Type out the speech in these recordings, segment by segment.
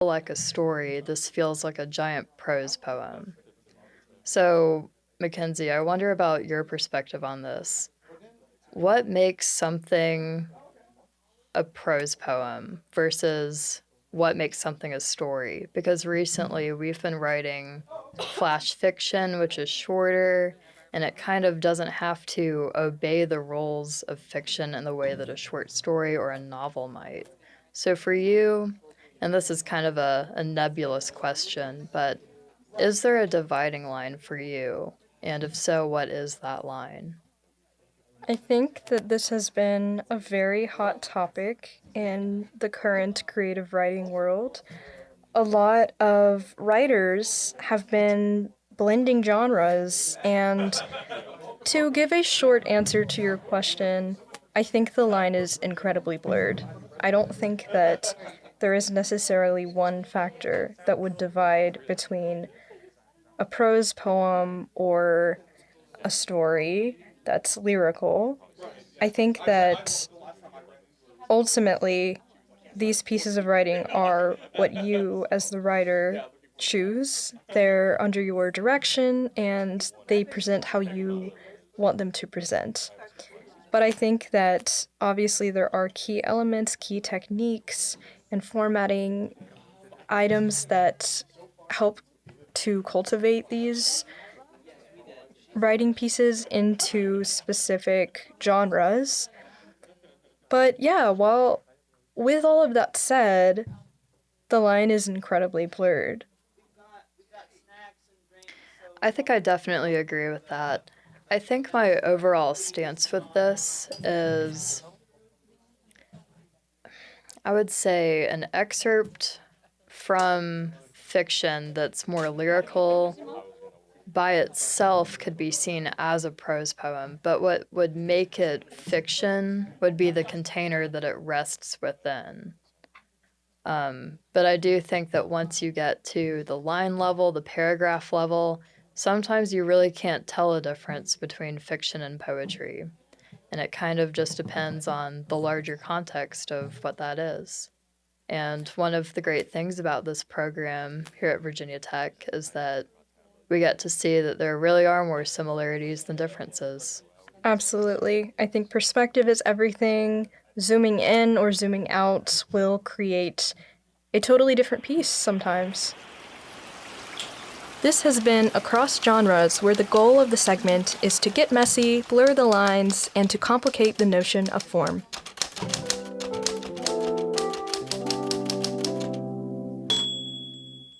like a story, this feels like a giant prose poem. So, Mackenzie, I wonder about your perspective on this. What makes something a prose poem versus what makes something a story? Because recently we've been writing flash fiction, which is shorter, and it kind of doesn't have to obey the rules of fiction in the way that a short story or a novel might. So for you, and this is kind of a nebulous question, but is there a dividing line for you? And if so, what is that line? I think that this has been a very hot topic in the current creative writing world. A lot of writers have been blending genres, and to give a short answer to your question, I think the line is incredibly blurred. I don't think that there is necessarily one factor that would divide between a prose poem or a story that's lyrical. I think that ultimately these pieces of writing are what you, as the writer, choose. They're under your direction and they present how you want them to present. But I think that obviously there are key elements, key techniques, and formatting items that help to cultivate these writing pieces into specific genres. But yeah, while with all of that said, the line is incredibly blurred. I think I definitely agree with that. I think my overall stance with this is, I would say, an excerpt from fiction that's more lyrical by itself could be seen as a prose poem, but what would make it fiction would be the container that it rests within. But I do think that once you get to the line level, the paragraph level, sometimes you really can't tell a difference between fiction and poetry. And it kind of just depends on the larger context of what that is. And one of the great things about this program here at Virginia Tech is that we get to see that there really are more similarities than differences. Absolutely. I think perspective is everything. Zooming in or zooming out will create a totally different piece sometimes. This has been Across Genres, where the goal of the segment is to get messy, blur the lines, and to complicate the notion of form.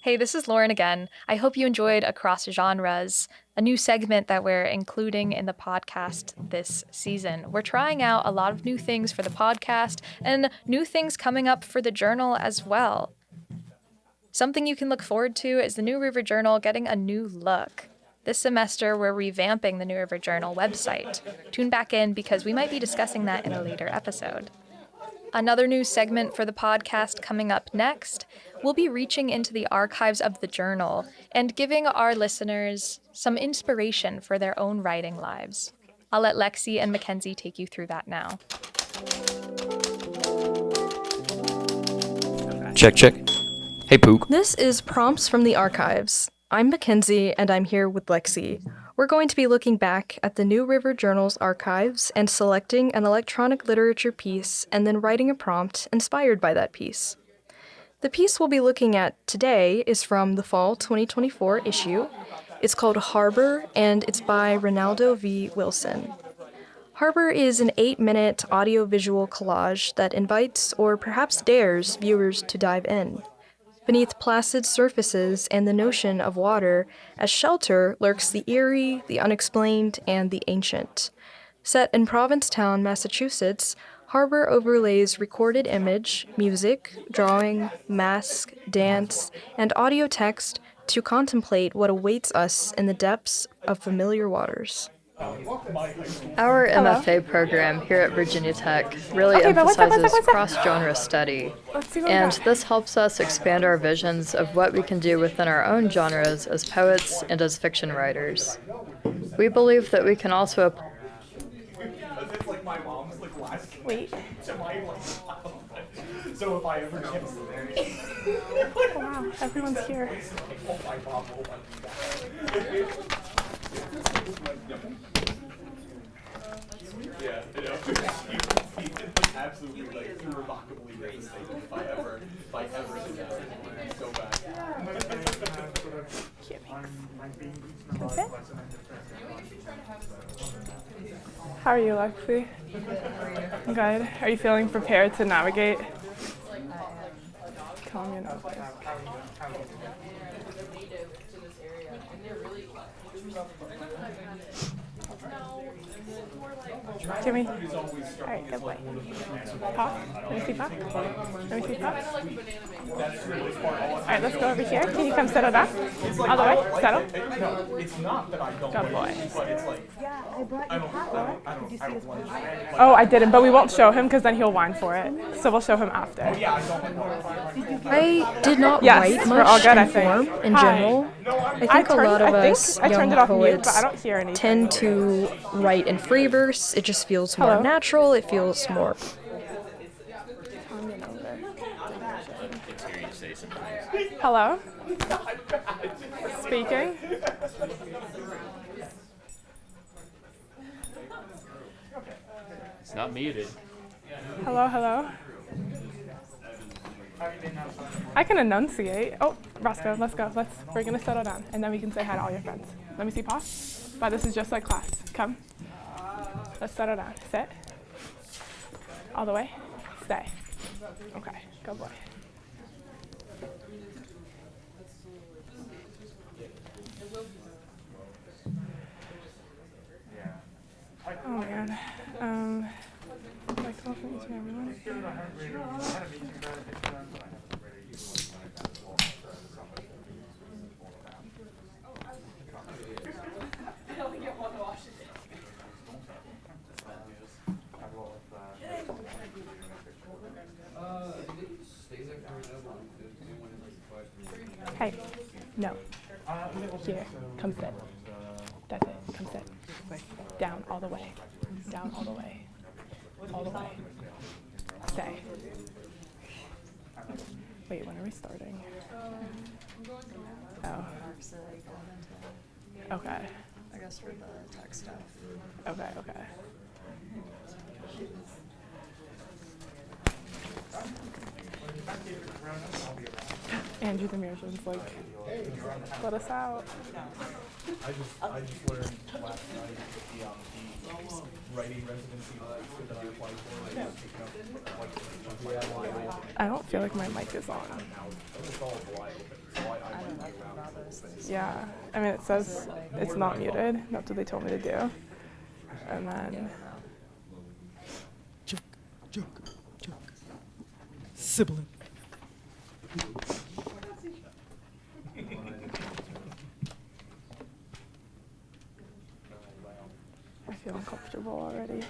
Hey, this is Lauren again. I hope you enjoyed Across Genres, a new segment that we're including in the podcast this season. We're trying out a lot of new things for the podcast and new things coming up for the journal as well. Something you can look forward to is the New River Journal getting a new look. This semester, we're revamping the New River Journal website. Tune back in because we might be discussing that in a later episode. Another new segment for the podcast coming up next, we'll be reaching into the archives of the journal and giving our listeners some inspiration for their own writing lives. I'll let Lexi and Mackenzie take you through that now. Check, check. Hey, Pook. This is Prompts from the Archives. I'm Mackenzie, and I'm here with Lexi. We're going to be looking back at the New River Journal's archives and selecting an electronic literature piece and then writing a prompt inspired by that piece. The piece we'll be looking at today is from the fall 2024 issue. It's called Harbor, and it's by Ronaldo V. Wilson. Harbor is an 8-minute audio-visual collage that invites, or perhaps dares, viewers to dive in. Beneath placid surfaces and the notion of water as shelter lurks the eerie, the unexplained, and the ancient. Set in Provincetown, Massachusetts, Harbor overlays recorded image, music, drawing, mask, dance, and audio text to contemplate what awaits us in the depths of familiar waters. Our MFA program here at Virginia Tech really emphasizes cross-genre study, and this helps us expand our visions of what we can do within our own genres as poets and as fiction writers. We believe that we can also Wait. So if I ever get Wow, everyone's here. Yeah, I know. Absolutely, like, irrevocably devastated if I ever did that. So bad. How are you, Lexi? Good. Are you feeling prepared to navigate? Calm your nerves. Jimmy. All right, good boy. Pop. Let me see pop. Let me see pop. All right, let's go over here. Can you come settle down? All the way. Settle. No, it's not that I don't. Good boy. But it's like, Yeah, I brought you pot. Did you see his pot? Oh, I didn't, but we won't show him because then he'll whine for it. So we'll show him after. I did not Yes, write we're all much good, I in form think. in Hi. general. I think a lot of us I turned young it off mute, but poets I don't hear anything. tend to write in free verse. It just feels more Hello? natural. It feels more. Hello? Speaking? It's not muted. Hello, hello? I can enunciate. Oh, Roscoe, let's go. We're gonna settle down, and then we can say hi to all your friends. Let me see, Pa. But this is just like class. Come. Let's settle down. Sit. All the way. Stay. Okay, good boy. Oh man. Like welcome each and everyone. Hey, no. Here, come sit. That's it, come sit. Down all the way. Down all the way. All the way. Stay. Wait, when are we starting? Oh. Okay. I guess for the tech stuff. Okay, okay. Andrew the Musician's like, let us out. I just learned last night that the writing residency that I applied for is picking up like I don't feel like my mic is on. it's all wide open, so I wouldn't be around. Yeah, I mean it says it's not muted. That's what they told me to do. And then Sibling. I feel uncomfortable already.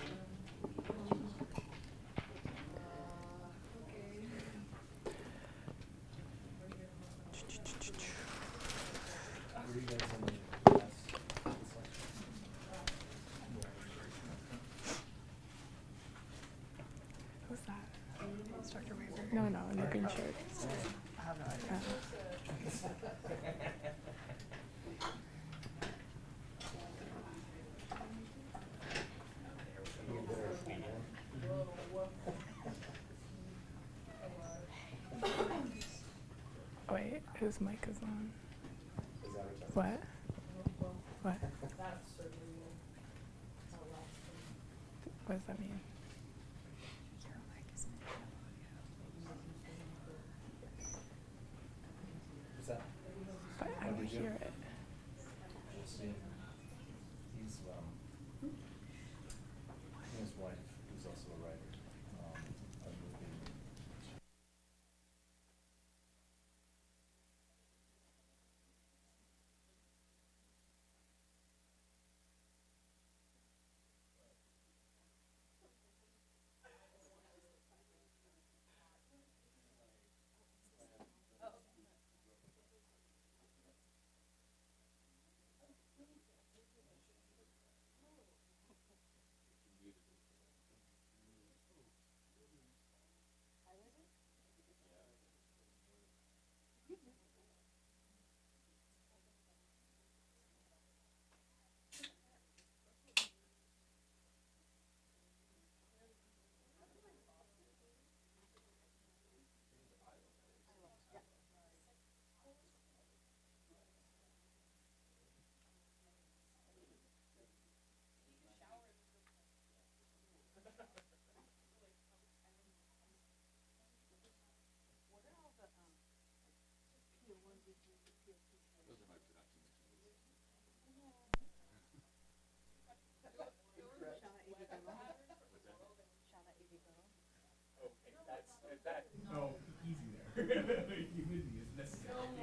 Who's that? It's Dr. Weaver. No, no, in the green shirt. I have no idea. Wait, whose mic is on? What? What? What does that mean? But I don't hear it. His wife, who's also a writer, are moving.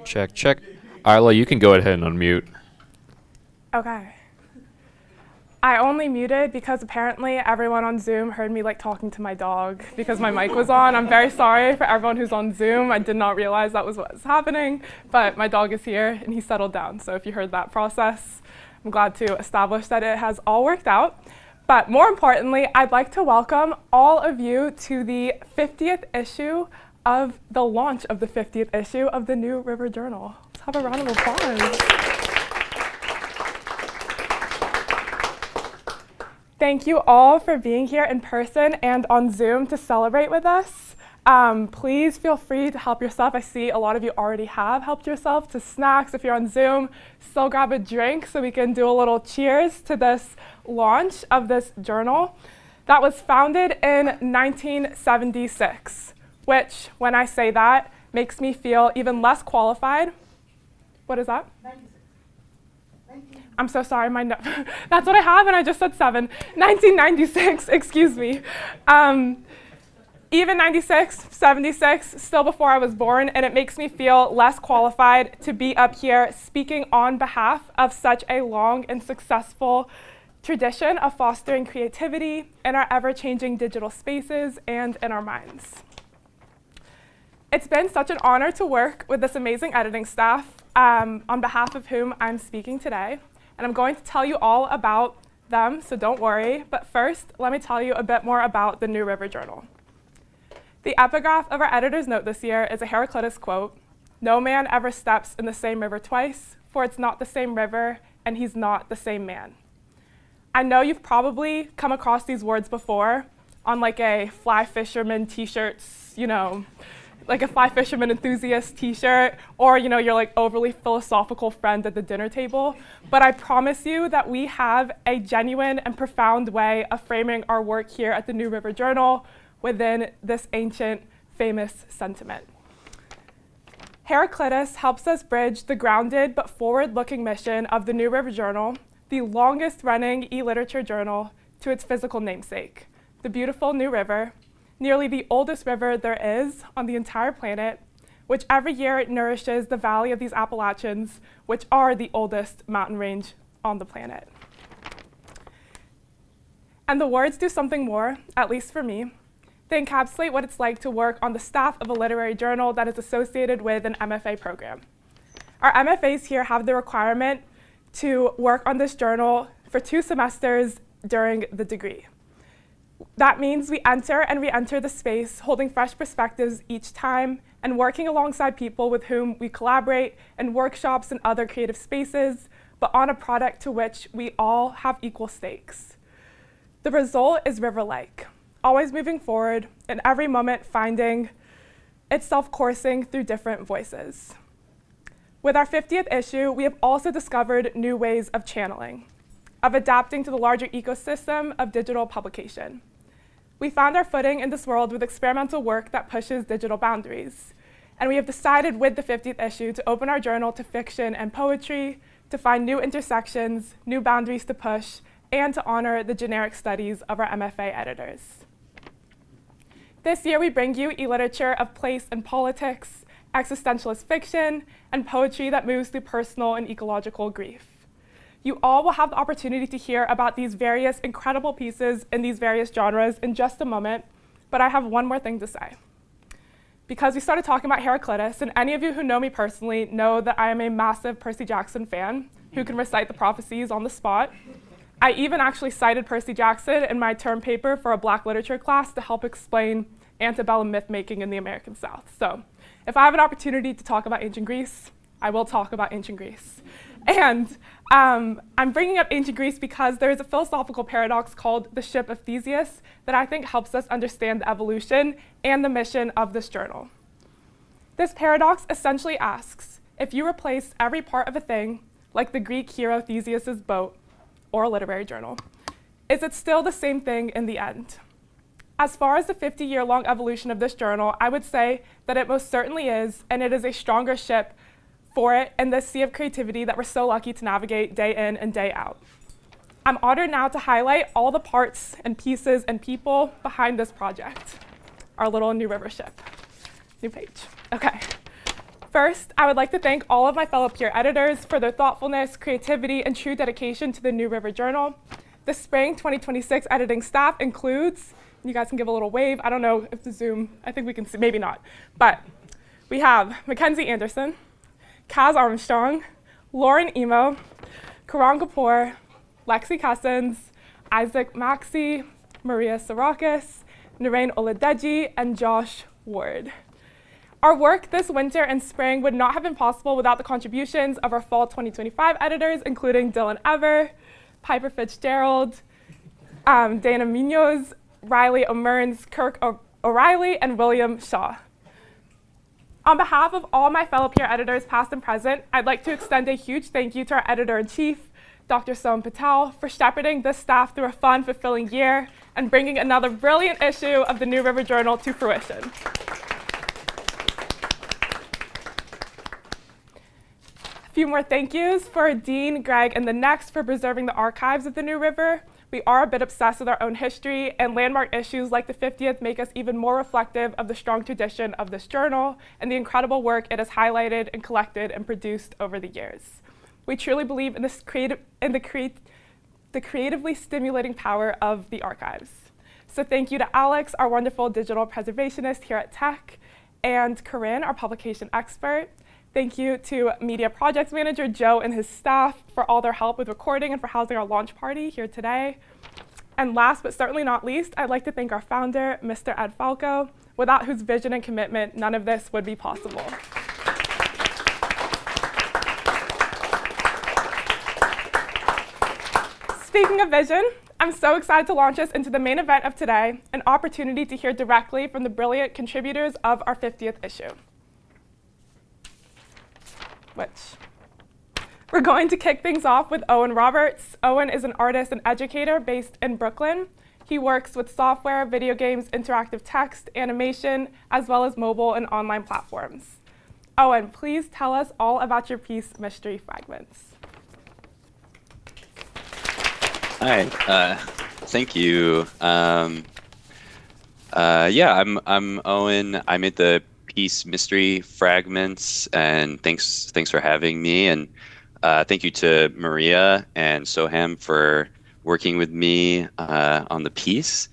Check, check. Isla, you can go ahead and unmute. Okay. I only muted because apparently everyone on Zoom heard me like talking to my dog because my mic was on. I'm very sorry for everyone who's on Zoom. I did not realize that was what was happening, but my dog is here and he settled down. So if you heard that process, I'm glad to establish that it has all worked out. But more importantly, I'd like to welcome all of you to the 50th issue of the launch of the 50th issue of the New River Journal. Let's have a round of applause. Thank you all for being here in person and on Zoom to celebrate with us. Please feel free to help yourself. I see a lot of you already have helped yourself to snacks. If you're on Zoom, still grab a drink so we can do a little cheers to this launch of this journal that was founded in 1976, which, when I say that, makes me feel even less qualified. What is that? 96. I'm so sorry, that's what I have, and I just said 7. 1996, excuse me. Even 96, 76, still before I was born, and it makes me feel less qualified to be up here speaking on behalf of such a long and successful tradition of fostering creativity in our ever-changing digital spaces and in our minds. It's been such an honor to work with this amazing editing staff, on behalf of whom I'm speaking today. And I'm going to tell you all about them, so don't worry. But first, let me tell you a bit more about the New River Journal. The epigraph of our editor's note this year is a Heraclitus quote: "No man ever steps in the same river twice, for it's not the same river, and he's not the same man." I know you've probably come across these words before on like a fly fisherman t-shirts, like a fly fisherman enthusiast t-shirt, or your like overly philosophical friend at the dinner table. But I promise you that we have a genuine and profound way of framing our work here at the New River Journal within this ancient, famous sentiment. Heraclitus helps us bridge the grounded but forward-looking mission of the New River Journal, the longest-running e-literature journal, to its physical namesake, the beautiful New River, nearly the oldest river there is on the entire planet, which every year nourishes the valley of these Appalachians, which are the oldest mountain range on the planet. And the words do something more, at least for me. They encapsulate what it's like to work on the staff of a literary journal that is associated with an MFA program. Our MFAs here have the requirement to work on this journal for 2 semesters during the degree. That means we enter and re-enter the space holding fresh perspectives each time and working alongside people with whom we collaborate in workshops and other creative spaces, but on a product to which we all have equal stakes. The result is river-like, always moving forward, and every moment finding itself coursing through different voices. With our 50th issue, we have also discovered new ways of channeling, of adapting to the larger ecosystem of digital publication. We found our footing in this world with experimental work that pushes digital boundaries. And we have decided with the 50th issue to open our journal to fiction and poetry, to find new intersections, new boundaries to push, and to honor the generic studies of our MFA editors. This year we bring you e-literature of place and politics, existentialist fiction, and poetry that moves through personal and ecological grief. You all will have the opportunity to hear about these various incredible pieces in these various genres in just a moment, but I have one more thing to say. Because we started talking about Heraclitus, and any of you who know me personally know that I am a massive Percy Jackson fan who can recite the prophecies on the spot. I even actually cited Percy Jackson in my term paper for a Black literature class to help explain antebellum myth-making in the American South. So if I have an opportunity to talk about ancient Greece, I will talk about ancient Greece. And I'm bringing up ancient Greece because there is a philosophical paradox called the ship of Theseus that I think helps us understand the evolution and the mission of this journal. This paradox essentially asks, if you replace every part of a thing, like the Greek hero Theseus's boat, or a literary journal, is it still the same thing in the end? As far as the 50-year-long evolution of this journal, I would say that it most certainly is, and it is a stronger ship for it in this sea of creativity that we're so lucky to navigate day in and day out. I'm honored now to highlight all the parts and pieces and people behind this project, our little New River ship. New page. Okay. First, I would like to thank all of my fellow peer editors for their thoughtfulness, creativity, and true dedication to the New River Journal. The spring 2026 editing staff includes, you guys can give a little wave. I don't know if the Zoom, I think we can see, maybe not. But we have Mackenzie Anderson, Kaz Armstrong, Lauren Emo, Karan Kapoor, Lexi Cousins, Isaac Maxey, Maria Sarakis, Narain Oladeji, and Josh Ward. Our work this winter and spring would not have been possible without the contributions of our fall 2025 editors, including Dylan Ever, Piper Fitzgerald, Dana Munoz, Riley O'Mearns, Kirk O'Reilly, and William Shaw. On behalf of all my fellow peer editors, past and present, I'd like to extend a huge thank you to our editor-in-chief, Dr. Soam Patel, for shepherding this staff through a fun, fulfilling year and bringing another brilliant issue of the New River Journal to fruition. A few more thank yous for Dean, Greg, and the Next for preserving the archives of the New River. We are a bit obsessed with our own history, and landmark issues like the 50th make us even more reflective of the strong tradition of this journal and the incredible work it has highlighted and collected and produced over the years. We truly believe in the creatively stimulating power of the archives. So thank you to Alex, our wonderful digital preservationist here at Tech, and Corinne, our publication expert. Thank you to Media Projects Manager Joe and his staff for all their help with recording and for housing our launch party here today. And last but certainly not least, I'd like to thank our founder, Mr. Ed Falco, without whose vision and commitment, none of this would be possible. Speaking of vision, I'm so excited to launch us into the main event of today, an opportunity to hear directly from the brilliant contributors of our 50th issue. We're going to kick things off with Owen Roberts. Owen is an artist and educator based in Brooklyn. He works with software, video games, interactive text, animation, as well as mobile and online platforms. Owen, please tell us all about your piece, Mystery Fragments. Hi, thank you. Yeah, I'm Owen. I made the piece Mystery Fragments, and thanks for having me. And thank you to Maria and Soham for working with me on the piece.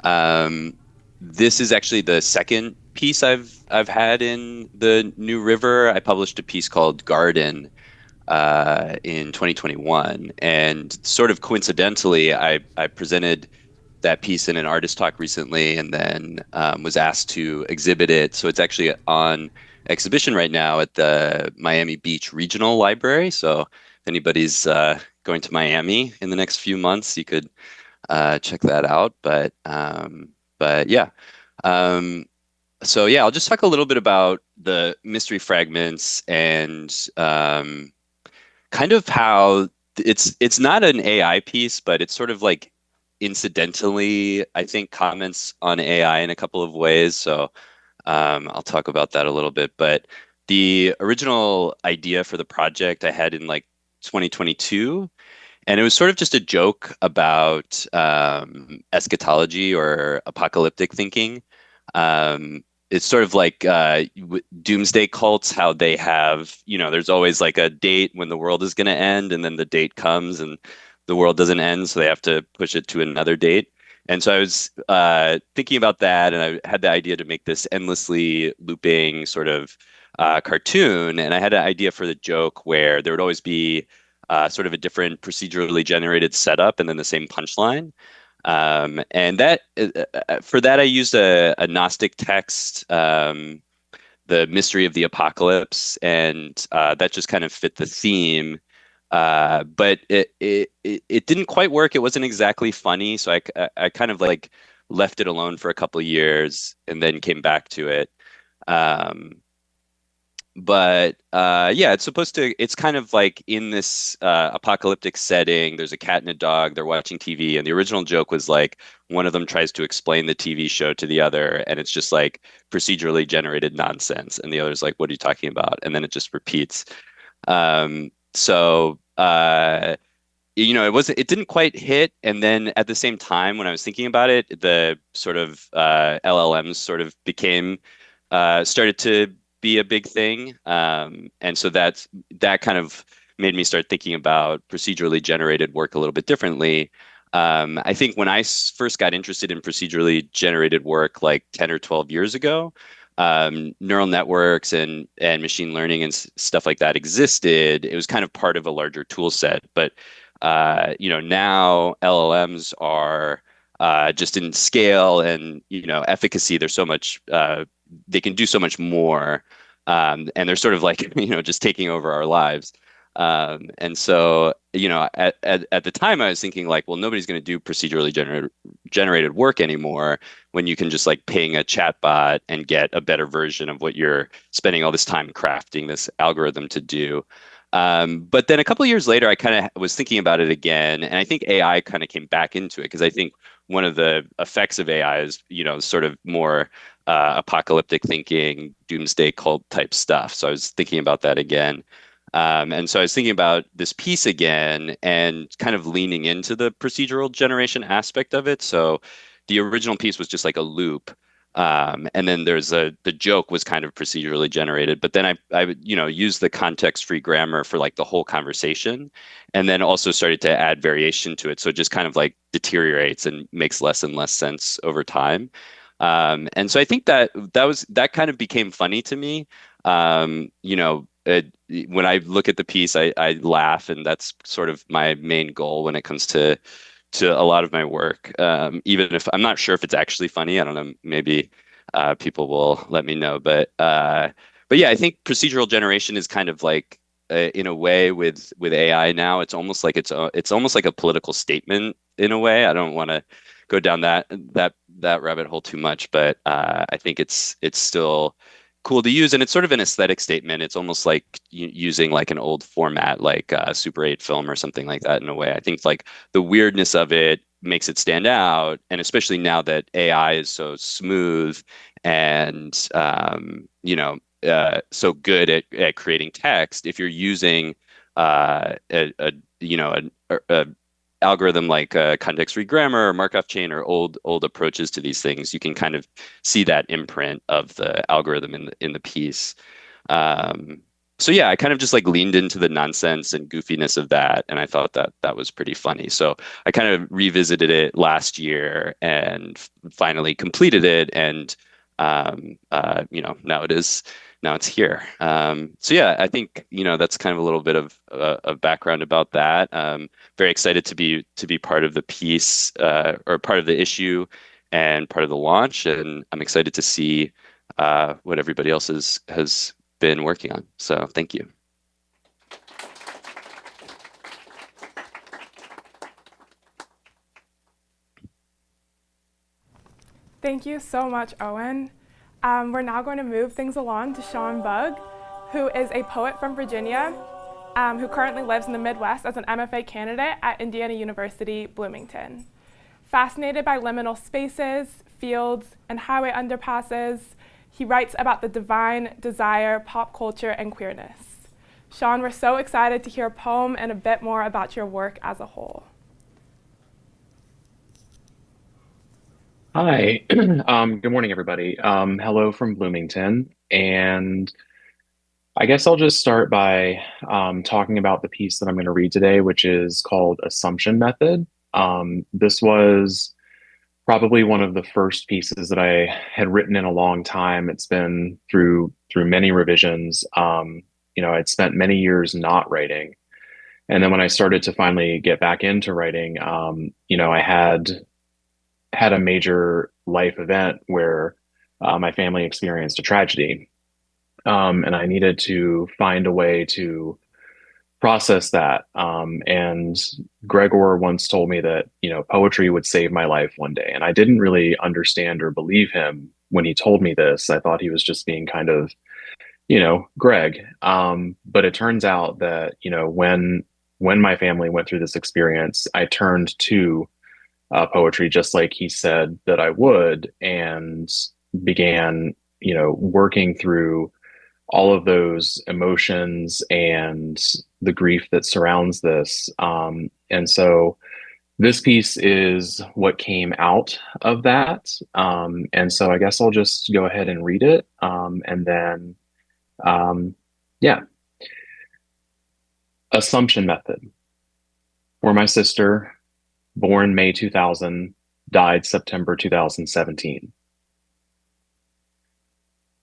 This is actually the second piece I've had in the New River. I published a piece called Garden in 2021, and sort of coincidentally, I presented that piece in an artist talk recently, and then was asked to exhibit it. So it's actually on exhibition right now at the Miami Beach Regional Library. So if anybody's going to Miami in the next few months, you could check that out. But yeah. So yeah, I'll just talk a little bit about the Mystery Fragments and kind of how it's not an AI piece, but it's sort of like incidentally, I think, comments on AI in a couple of ways. So I'll talk about that a little bit. But the original idea for the project I had in like 2022, and it was sort of just a joke about eschatology or apocalyptic thinking. It's sort of like doomsday cults, how they have, there's always like a date when the world is going to end, and then the date comes and the world doesn't end, so they have to push it to another date. And so I was thinking about that, and I had the idea to make this endlessly looping sort of cartoon. And I had an idea for the joke where there would always be sort of a different procedurally generated setup and then the same punchline. And that for that, I used a Gnostic text, the mystery of the apocalypse, and that just kind of fit the theme. But it didn't quite work. It wasn't exactly funny, so I kind of like left it alone for a couple of years and then came back to it. But yeah, it's kind of like in this apocalyptic setting, there's a cat and a dog, they're watching TV, and the original joke was like one of them tries to explain the TV show to the other, and it's just like procedurally generated nonsense, and the other's like, what are you talking about? And then it just repeats. So it didn't quite hit. And then at the same time, when I was thinking about it, the sort of LLMs sort of became started to be a big thing. And so that kind of made me start thinking about procedurally generated work a little bit differently. I think when I first got interested in procedurally generated work like 10 or 12 years ago, neural networks and machine learning and stuff like that existed. It was kind of part of a larger tool set. But now LLMs are just in scale and efficacy. There's so much they can do so much more, and they're sort of like just taking over our lives. And so, at the time I was thinking like, well, nobody's going to do procedurally generated work anymore when you can just like ping a chatbot and get a better version of what you're spending all this time crafting this algorithm to do. But then a couple of years later, I kind of was thinking about it again, and I think AI kind of came back into it because I think one of the effects of AI is, sort of more apocalyptic thinking, doomsday cult type stuff. So I was thinking about that again. And so I was thinking about this piece again and kind of leaning into the procedural generation aspect of it. So the original piece was just like a loop. And then the joke was kind of procedurally generated, but then I would, use the context-free grammar for like the whole conversation, and then also started to add variation to it. So it just kind of like deteriorates and makes less and less sense over time. And so I think that kind of became funny to me. When I look at the piece, I laugh, and that's sort of my main goal when it comes to a lot of my work. Even if I'm not sure if it's actually funny, I don't know, maybe people will let me know. But yeah, I think procedural generation is kind of like in a way with AI now, it's almost like it's almost like a political statement in a way. I don't want to go down that rabbit hole too much, but I think it's still cool to use, and it's sort of an aesthetic statement. It's almost like using like an old format, like Super 8 film or something like that in a way. I think like the weirdness of it makes it stand out, and especially now that AI is so smooth and so good at creating text. If you're using a algorithm like context-free grammar or Markov chain or old approaches to these things, you can kind of see that imprint of the algorithm in the piece. So yeah, I kind of just like leaned into the nonsense and goofiness of that, and I thought that was pretty funny. So I kind of revisited it last year and finally completed it, and now it's here. So yeah, I think that's kind of a little bit of background about that. Very excited to be part of the piece or part of the issue and part of the launch, and I'm excited to see what everybody else has been working on. So thank you. Thank you so much, Owen. We're now going to move things along to Sean Bugg, who is a poet from Virginia, who currently lives in the Midwest as an MFA candidate at Indiana University, Bloomington. Fascinated by liminal spaces, fields, and highway underpasses, he writes about the divine, desire, pop culture, and queerness. Sean, we're so excited to hear a poem and a bit more about your work as a whole. Hi, good morning, everybody. Hello from Bloomington, and I guess I'll just start by talking about the piece that I'm going to read today, which is called Assumption Method. This was probably one of the first pieces that I had written in a long time. It's been through many revisions. I'd spent many years not writing, and then when I started to finally get back into writing, I had a major life event where my family experienced a tragedy. And I needed to find a way to process that. And Gregor once told me that, poetry would save my life one day. And I didn't really understand or believe him when he told me this. I thought he was just being kind of, Greg. But it turns out that, when my family went through this experience, I turned to poetry just like he said that I would, and began, working through all of those emotions and the grief that surrounds this. And so this piece is what came out of that. And so I guess I'll just go ahead and read it. And then, yeah. Assumption method. For my sister, born May 2000, died September 2017.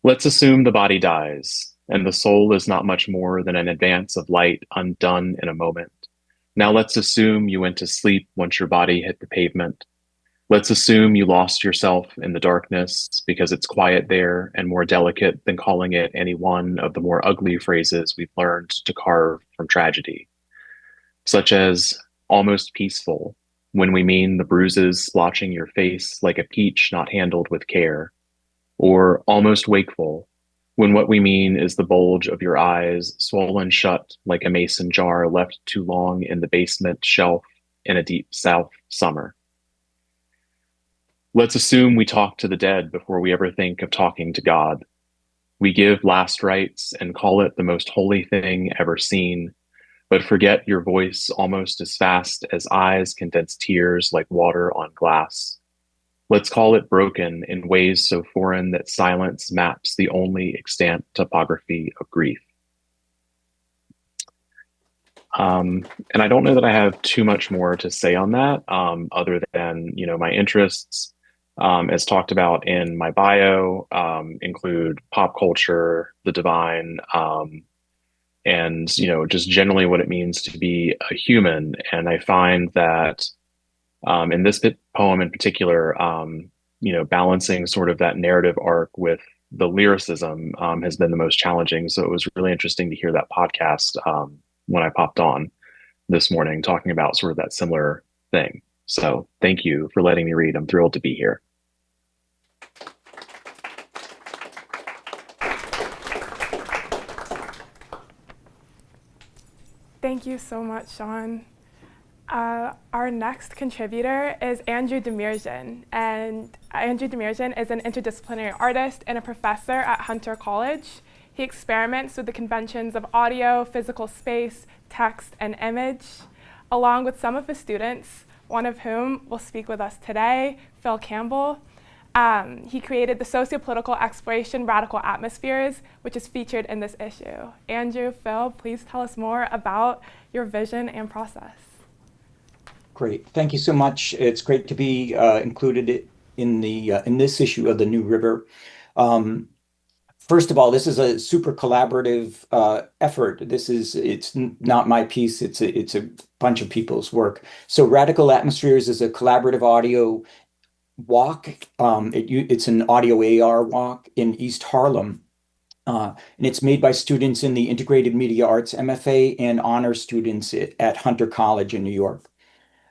Let's assume the body dies, and the soul is not much more than an advance of light undone in a moment. Now let's assume you went to sleep once your body hit the pavement. Let's assume you lost yourself in the darkness because it's quiet there and more delicate than calling it any one of the more ugly phrases we've learned to carve from tragedy, such as almost peaceful, when we mean the bruises splotching your face like a peach not handled with care, or almost wakeful, when what we mean is the bulge of your eyes swollen shut like a mason jar left too long in the basement shelf in a deep south summer. Let's assume we talk to the dead before we ever think of talking to God. We give last rites and call it the most holy thing ever seen, but forget your voice almost as fast as eyes condense tears like water on glass. Let's call it broken in ways so foreign that silence maps the only extant topography of grief. And I don't know that I have too much more to say on that, other than, my interests, as talked about in my bio, include pop culture, the divine, and, just generally what it means to be a human. And I find that in this poem in particular, balancing sort of that narrative arc with the lyricism has been the most challenging. So it was really interesting to hear that podcast when I popped on this morning, talking about sort of that similar thing. So thank you for letting me read. I'm thrilled to be here. Thank you so much, Sean. Our next contributor is Andrew Demirjian, and Andrew Demirjian is an interdisciplinary artist and a professor at Hunter College. He experiments with the conventions of audio, physical space, text, and image, along with some of his students, one of whom will speak with us today, Phil Campbell. He created the sociopolitical exploration Radical Atmospheres, which is featured in this issue. Andrew, Phil, please tell us more about your vision and process. Great, thank you so much. It's great to be included in this issue of the New River. First of all, this is a super collaborative effort. It's not my piece. It's a bunch of people's work. So Radical Atmospheres is a collaborative audio walk. It's an audio AR walk in East Harlem. And it's made by students in the Integrated Media Arts MFA and honor students at Hunter College in New York.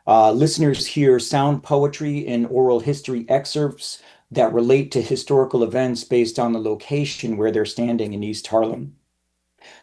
Listeners hear sound poetry and oral history excerpts that relate to historical events based on the location where they're standing in East Harlem.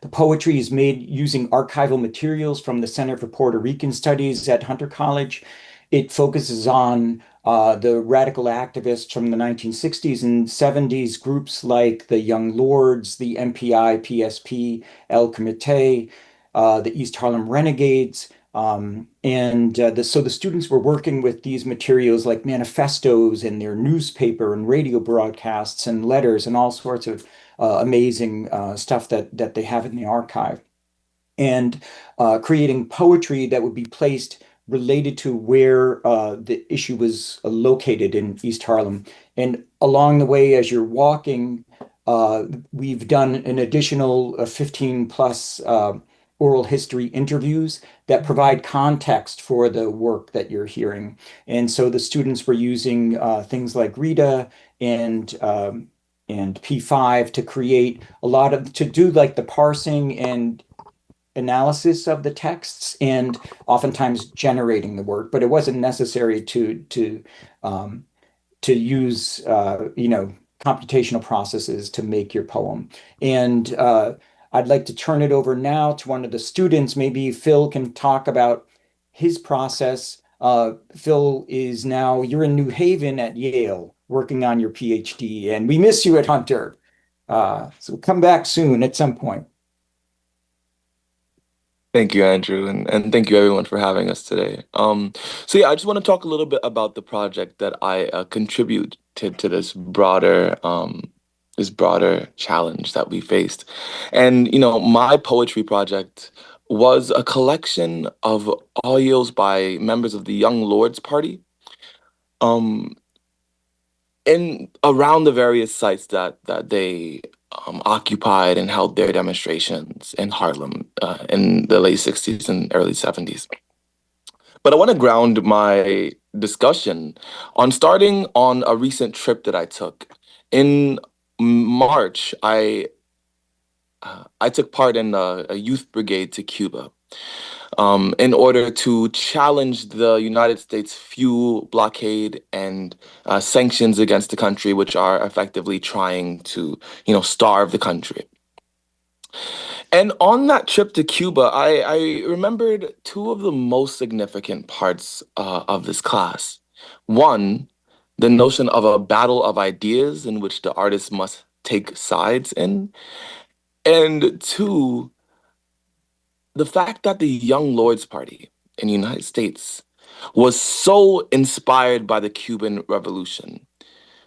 The poetry is made using archival materials from the Center for Puerto Rican Studies at Hunter College. It focuses on the radical activists from the 1960s and 70s, groups like the Young Lords, the MPI, PSP, El Comité, the East Harlem Renegades. So the students were working with these materials like manifestos and their newspaper and radio broadcasts and letters and all sorts of amazing stuff that they have in the archive, and creating poetry that would be placed related to where the issue was located in East Harlem. And along the way, as you're walking, we've done an additional 15 plus oral history interviews that provide context for the work that you're hearing. And so the students were using things like Rita and P5 to create to do like the parsing and analysis of the texts and oftentimes generating the work, but it wasn't necessary to use computational processes to make your poem. And I'd like to turn it over now to one of the students. Maybe Phil can talk about his process. Phil you're in New Haven at Yale working on your PhD, and we miss you at Hunter. So come back soon at some point. Thank you, Andrew, and thank you everyone for having us today. So yeah, I just want to talk a little bit about the project that I contribute to this broader challenge that we faced. And my poetry project was a collection of audios by members of the Young Lords Party, um, in around the various sites that they occupied and held their demonstrations in Harlem in the late 60s and early 70s. But I want to ground my discussion on starting on a recent trip that I took. In March, I took part in a youth brigade to Cuba in order to challenge the United States fuel blockade and sanctions against the country, which are effectively trying to, starve the country. And on that trip to Cuba, I remembered two of the most significant parts of this class. One, the notion of a battle of ideas in which the artist must take sides in. And two, the fact that the Young Lords Party in the United States was so inspired by the Cuban Revolution,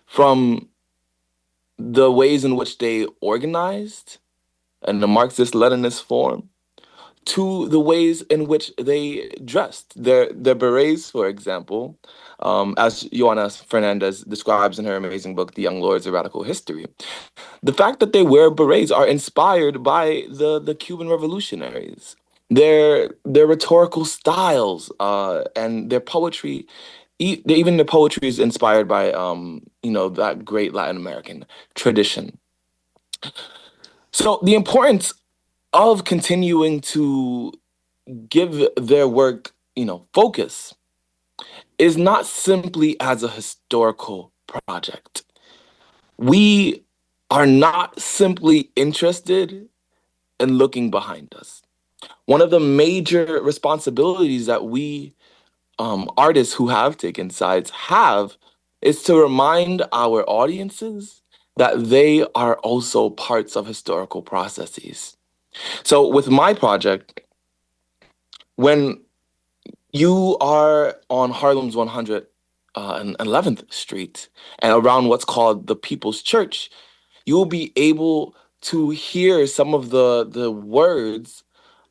from the ways in which they organized in the Marxist-Leninist form, to the ways in which they dressed. Their berets, for example, as Joana Fernandez describes in her amazing book, The Young Lords: A Radical History. The fact that they wear berets are inspired by the Cuban revolutionaries. Their rhetorical styles and their poetry, even the poetry is inspired by that great Latin American tradition. So the importance of continuing to give their work, focus is not simply as a historical project. We are not simply interested in looking behind us. One of the major responsibilities that we artists who have taken sides have is to remind our audiences that they are also parts of historical processes. So with my project, when you are on Harlem's 111th Street and around what's called the People's Church, you will be able to hear some of the words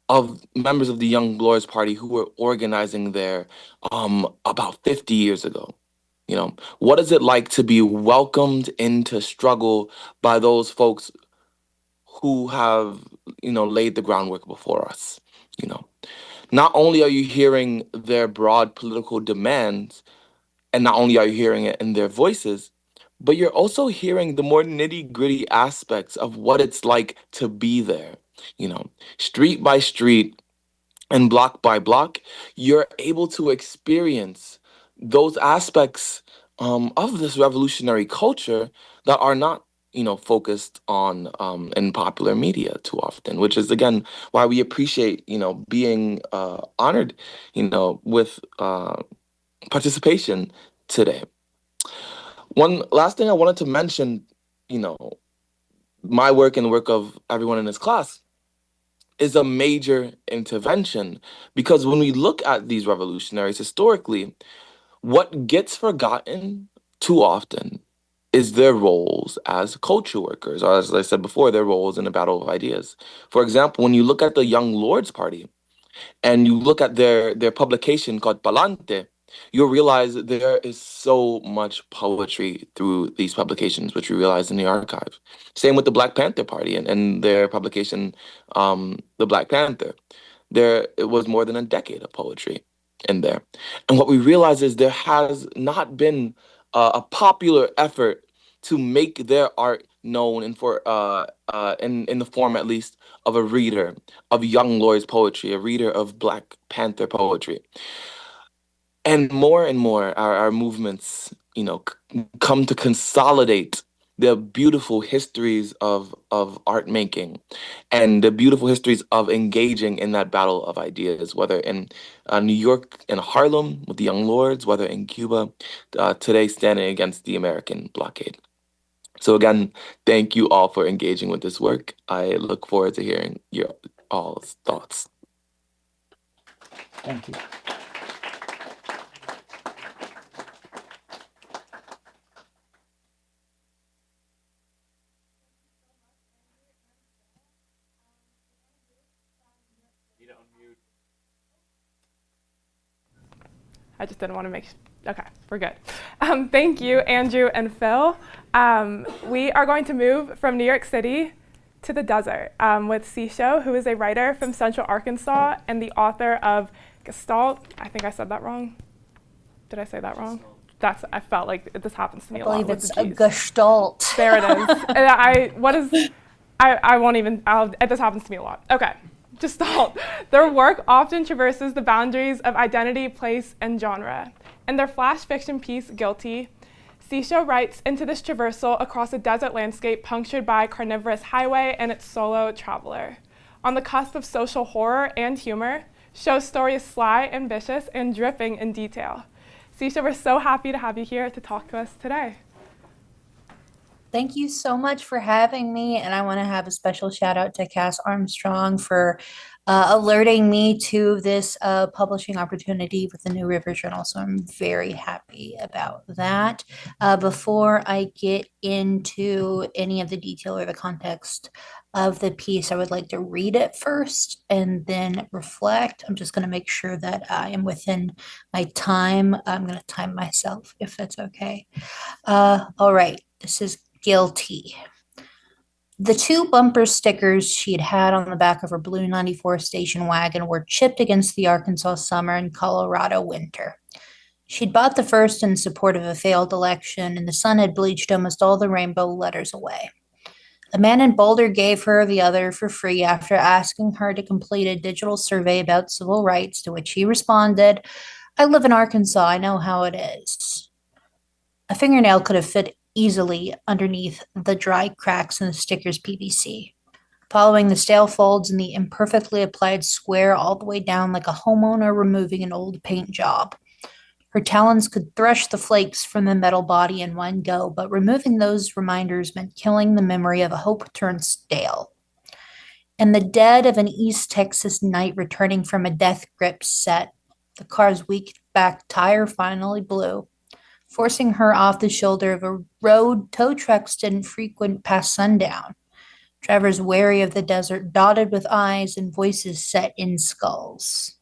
of members of the Young Lords Party who were organizing there about 50 years ago. What is it like to be welcomed into struggle by those folks who have, laid the groundwork before us? Not only are you hearing their broad political demands, and not only are you hearing it in their voices, but you're also hearing the more nitty-gritty aspects of what it's like to be there. Street by street and block by block, you're able to experience those aspects of this revolutionary culture that are not, focused on in popular media too often, which is, again, why we appreciate, being honored, with participation today. One last thing I wanted to mention, my work and the work of everyone in this class is a major intervention, because when we look at these revolutionaries historically, what gets forgotten too often is their roles as culture workers, or as I said before, their roles in the battle of ideas. For example, when you look at the Young Lords Party and you look at their publication called Palante, you'll realize that there is so much poetry through these publications, which we realize in the archive. Same with the Black Panther Party and their publication, The Black Panther. It was more than a decade of poetry in there. And what we realize is there has not been a popular effort to make their art known and for in the form, at least, of a reader of Young Lords poetry, a reader of Black Panther poetry. And more our movements, come to consolidate the beautiful histories of art making and the beautiful histories of engaging in that battle of ideas, whether in New York and Harlem with the Young Lords, whether in Cuba, today standing against the American blockade. So again, thank you all for engaging with this work. I look forward to hearing your all's thoughts. Thank you. I just didn't want to make. Okay, we're good. Thank you, Andrew and Phil. We are going to move from New York City to the desert with Sisho, who is a writer from Central Arkansas and the author of Gestalt. I think I said that wrong. Did I say that wrong? I felt like this happens to me a lot. I believe it's a Gestalt. There it is. I won't even, this happens to me a lot. Okay, Gestalt. Their work often traverses the boundaries of identity, place, and genre. In their flash fiction piece, Guilty, Sisho writes into this traversal across a desert landscape punctured by carnivorous highway and its solo traveler. On the cusp of social horror and humor, Sho's story is sly, ambitious, and dripping in detail. Sisho, we're so happy to have you here to talk to us today. Thank you so much for having me. And I want to have a special shout out to Cass Armstrong for alerting me to this publishing opportunity with the New River Journal. So I'm very happy about that. Before I get into any of the detail or the context of the piece, I would like to read it first and then reflect. I'm just going to make sure that I am within my time. I'm going to time myself if that's okay. All right, this is Guilty. The two bumper stickers she'd had on the back of her blue 94 station wagon were chipped against the Arkansas summer and Colorado winter. She'd bought the first in support of a failed election, and the sun had bleached almost all the rainbow letters away. A man in Boulder gave her the other for free after asking her to complete a digital survey about civil rights, to which he responded, "I live in Arkansas, I know how it is." A fingernail could have fit easily underneath the dry cracks in the sticker's PVC, following the stale folds and the imperfectly applied square all the way down like a homeowner removing an old paint job. Her talons could thresh the flakes from the metal body in one go, but removing those reminders meant killing the memory of a hope turned stale. In the dead of an East Texas night returning from a death grip set, the car's weak back tire finally blew, forcing her off the shoulder of a road tow trucks didn't frequent past sundown. Drivers wary of the desert, dotted with eyes and voices set in skulls.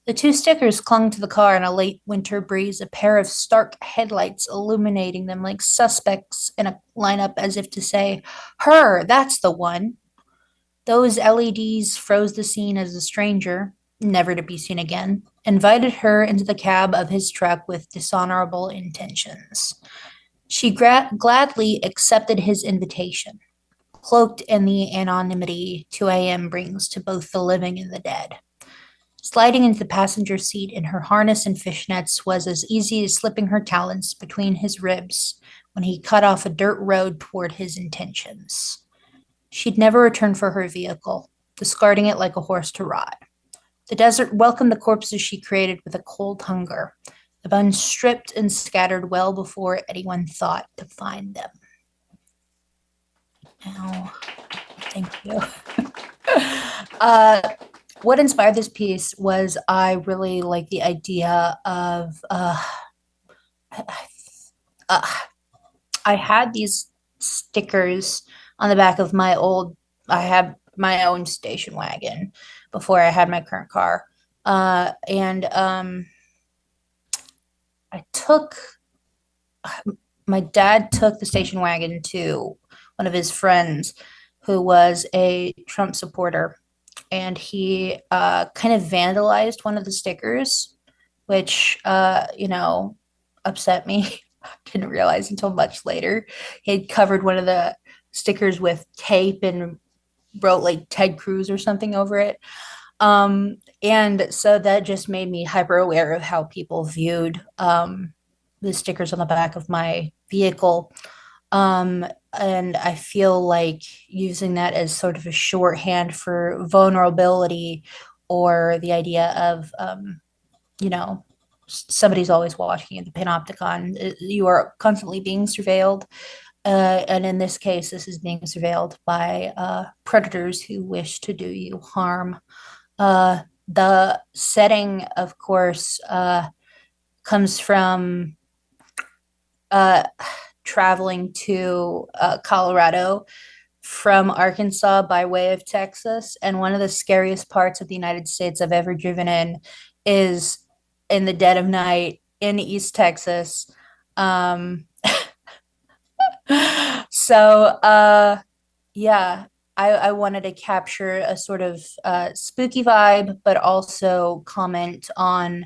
The two stickers clung to the car in a late winter breeze, a pair of stark headlights illuminating them like suspects in a lineup as if to say, "Her, that's the one." Those LEDs froze the scene as a stranger, never to be seen again, invited her into the cab of his truck with dishonorable intentions. She gladly accepted his invitation, cloaked in the anonymity 2 a.m. brings to both the living and the dead. Sliding into the passenger seat in her harness and fishnets was as easy as slipping her talons between his ribs when he cut off a dirt road toward his intentions. She'd never return for her vehicle, discarding it like a horse to rot. The desert welcomed the corpses she created with a cold hunger, the bones stripped and scattered well before anyone thought to find them. Now, thank you. What inspired this piece was I really like the idea of, I had these stickers on the back of I had my own station wagon before I had my current car. My dad took the station wagon to one of his friends who was a Trump supporter, and he kind of vandalized one of the stickers, which, upset me. I didn't realize until much later. He had covered one of the stickers with tape and wrote like Ted Cruz or something over it. And so that just made me hyper aware of how people viewed the stickers on the back of my vehicle. And I feel like using that as sort of a shorthand for vulnerability, or the idea of, somebody's always watching you, the Panopticon. You are constantly being surveilled. And in this case, this is being surveilled by predators who wish to do you harm. The setting, of course, comes from traveling to Colorado from Arkansas by way of Texas. And one of the scariest parts of the United States I've ever driven in is in the dead of night in East Texas. So, yeah, I wanted to capture a sort of spooky vibe, but also comment on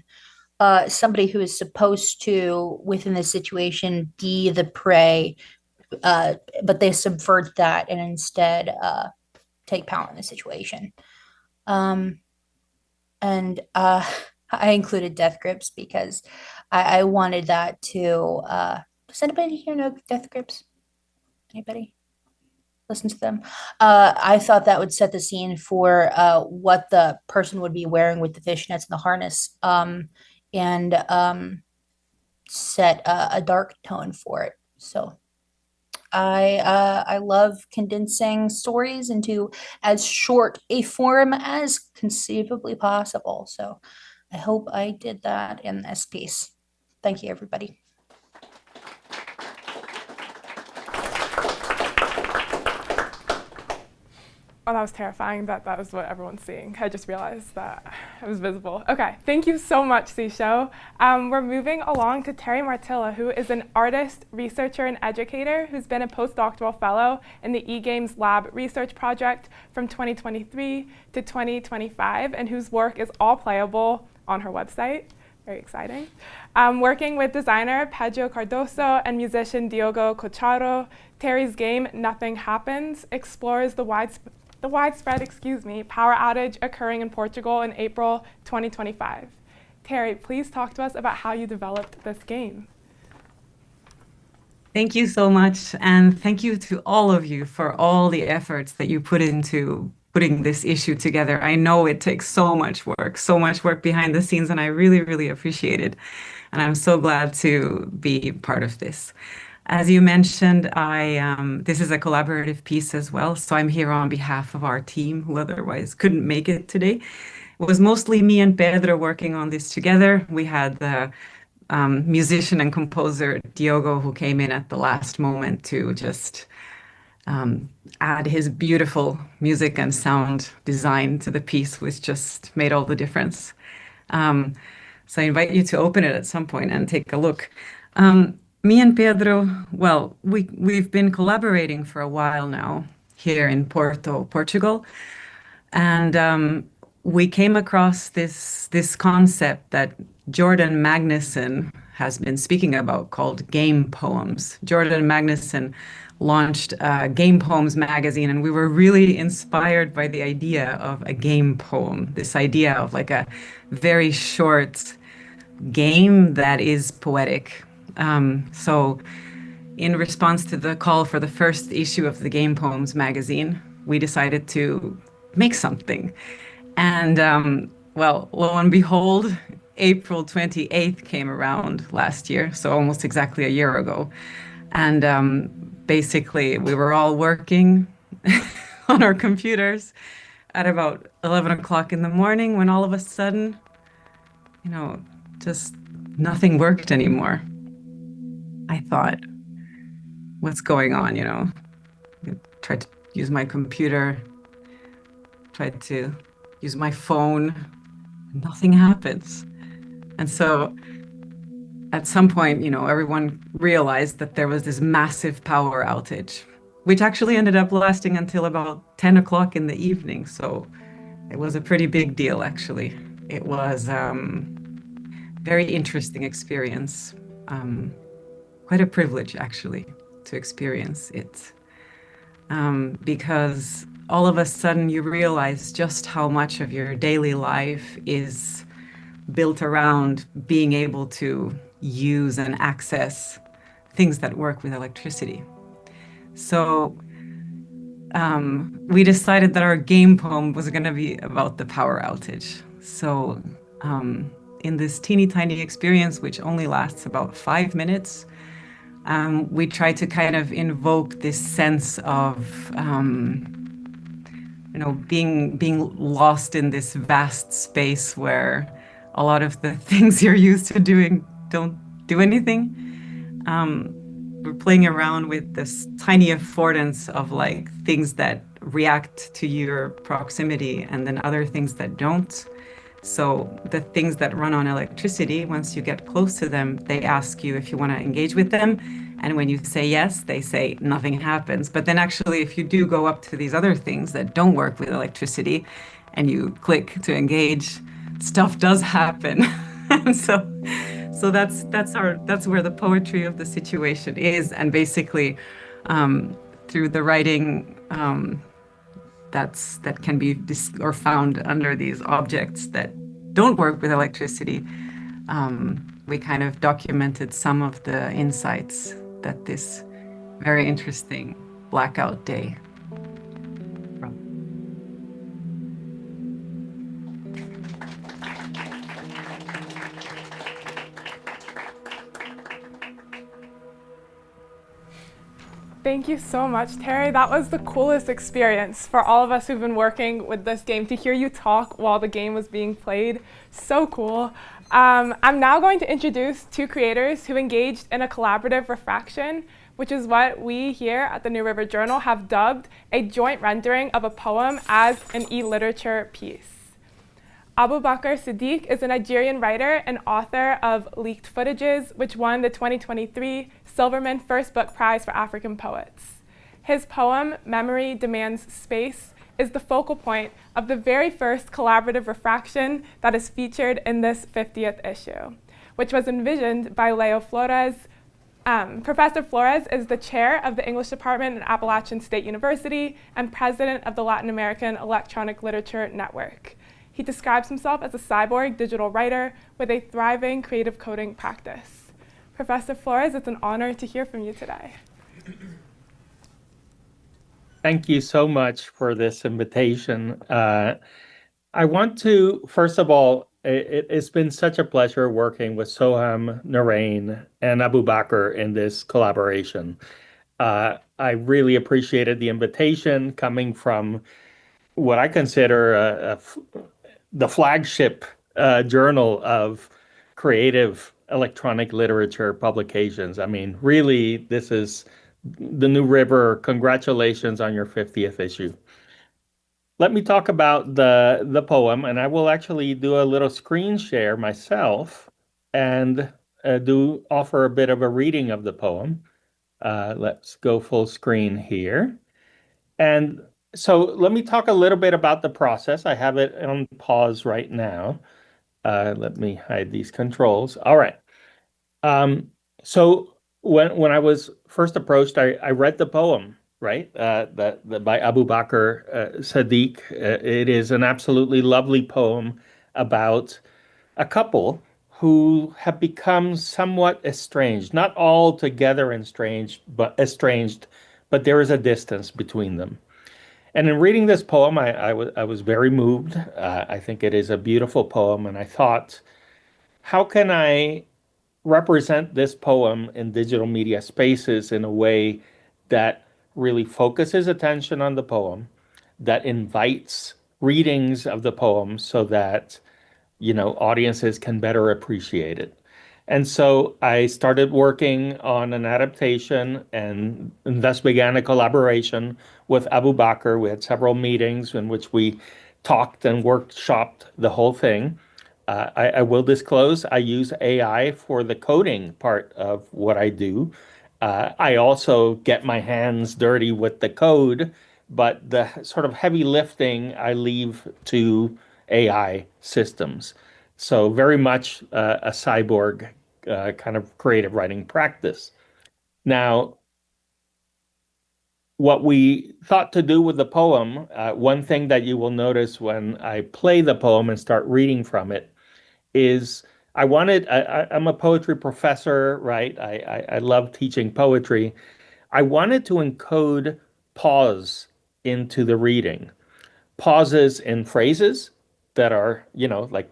somebody who is supposed to, within the situation, be the prey, but they subvert that and instead take power in the situation. And I included death grips because I wanted that to. Does anybody here know death grips? Anybody listen to them? I thought that would set the scene for what the person would be wearing with the fishnets and the harness, and set a dark tone for it. So I love condensing stories into as short a form as conceivably possible. So I hope I did that in this piece. Thank you, everybody. Oh, that was terrifying that was what everyone's seeing. I just realized that it was visible. Okay, thank you so much, Sisho. We're moving along to Terry Martilla, who is an artist, researcher, and educator who's been a postdoctoral fellow in the eGames Lab research project from 2023 to 2025, and whose work is all playable on her website. Very exciting. Working with designer Pedro Cardoso and musician Diogo Cocharo, Terry's game Nothing Happens explores the widespread power outage occurring in Portugal in April 2025. Terry, please talk to us about how you developed this game. Thank you so much, and thank you to all of you for all the efforts that you put into putting this issue together. I know it takes so much work behind the scenes, and I really, really appreciate it. And I'm so glad to be part of this. As you mentioned, this is a collaborative piece as well, so I'm here on behalf of our team who otherwise couldn't make it today. It was mostly me and Pedro working on this together. We had the musician and composer Diogo, who came in at the last moment to just add his beautiful music and sound design to the piece, which just made all the difference. So I invite you to open it at some point and take a look. Me and Pedro, well, we've been collaborating for a while now here in Porto, Portugal. And we came across this concept that Jordan Magnuson has been speaking about called game poems. Jordan Magnuson launched Game Poems magazine, and we were really inspired by the idea of a game poem, this idea of like a very short game that is poetic. So in response to the call for the first issue of the Game Poems magazine, we decided to make something. And well, lo and behold, April 28th came around last year, so almost exactly a year ago. And basically, we were all working on our computers at about 11 o'clock in the morning when all of a sudden, just nothing worked anymore. I thought, what's going on, I tried to use my computer, tried to use my phone, nothing happens. And so at some point, everyone realized that there was this massive power outage, which actually ended up lasting until about 10 o'clock in the evening. So it was a pretty big deal, actually. It was very interesting experience. Quite a privilege, actually, to experience it. Because all of a sudden you realize just how much of your daily life is built around being able to use and access things that work with electricity. So we decided that our game poem was going to be about the power outage. So in this teeny tiny experience, which only lasts about 5 minutes, We try to kind of invoke this sense of being lost in this vast space where a lot of the things you're used to doing don't do anything. We're playing around with this tiny affordance of like things that react to your proximity and then other things that don't. So the things that run on electricity, once you get close to them, they ask you if you want to engage with them. And when you say yes, they say nothing happens. But then actually, if you do go up to these other things that don't work with electricity and you click to engage, stuff does happen. And so that's where the poetry of the situation is. And basically, through the writing, that can be found under these objects that don't work with electricity. We kind of documented some of the insights that this very interesting blackout day brought. Thank you so much, Terry. That was the coolest experience for all of us who've been working with this game, to hear you talk while the game was being played. So cool. I'm now going to introduce two creators who engaged in a collaborative refraction, which is what we here at the New River Journal have dubbed a joint rendering of a poem as an e-literature piece. Abubakar Siddiq is a Nigerian writer and author of Leaked Footages, which won the 2023 Silverman First Book Prize for African Poets. His poem, Memory Demands Space, is the focal point of the very first collaborative refraction that is featured in this 50th issue, which was envisioned by Leo Flores. Professor Flores is the chair of the English department at Appalachian State University and president of the Latin American Electronic Literature Network. He describes himself as a cyborg digital writer with a thriving creative coding practice. Professor Flores, it's an honor to hear from you today. Thank you so much for this invitation. I want to, first of all, it's been such a pleasure working with Soham, Narain, and Abubakar in this collaboration. I really appreciated the invitation coming from what I consider the flagship journal of creative electronic literature publications. I mean, really, this is the New River. Congratulations on your 50th issue. Let me talk about the poem, and I will actually do a little screen share myself and do offer a bit of a reading of the poem. Let's go full screen here. And so let me talk a little bit about the process. I have it on pause right now. Let me hide these controls. All right. So when I was first approached, I read the poem, right? By Abubakar Siddiq. It is an absolutely lovely poem about a couple who have become somewhat estranged, not altogether estranged, but there is a distance between them. And in reading this poem, I was very moved. I think it is a beautiful poem, and I thought, how can I represent this poem in digital media spaces in a way that really focuses attention on the poem, that invites readings of the poem so that, audiences can better appreciate it. And so I started working on an adaptation and thus began a collaboration with Abubakar. We had several meetings in which we talked and workshopped the whole thing. I will disclose I use AI for the coding part of what I do. I also get my hands dirty with the code, but the sort of heavy lifting I leave to AI systems. So very much a cyborg kind of creative writing practice. Now, what we thought to do with the poem, one thing that you will notice when I play the poem and start reading from it is I'm a poetry professor, right? I love teaching poetry. I wanted to encode pause into the reading. Pauses in phrases that are, like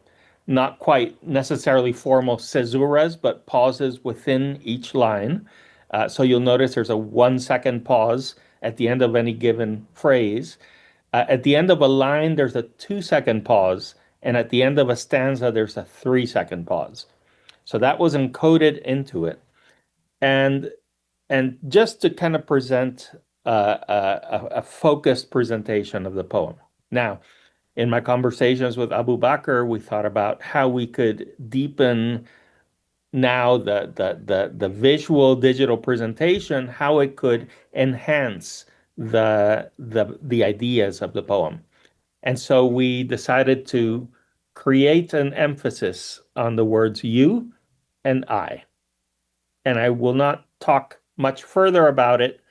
not quite necessarily formal caesuras, but pauses within each line. So you'll notice there's a 1 second pause at the end of any given phrase. At the end of a line, there's a 2 second pause. And at the end of a stanza, there's a 3 second pause. So that was encoded into it. And just to kind of present a focused presentation of the poem. Now, in my conversations with Abu Bakr, we thought about how we could deepen now the visual digital presentation, how it could enhance the ideas of the poem. And so we decided to create an emphasis on the words you and I. And I will not talk much further about it.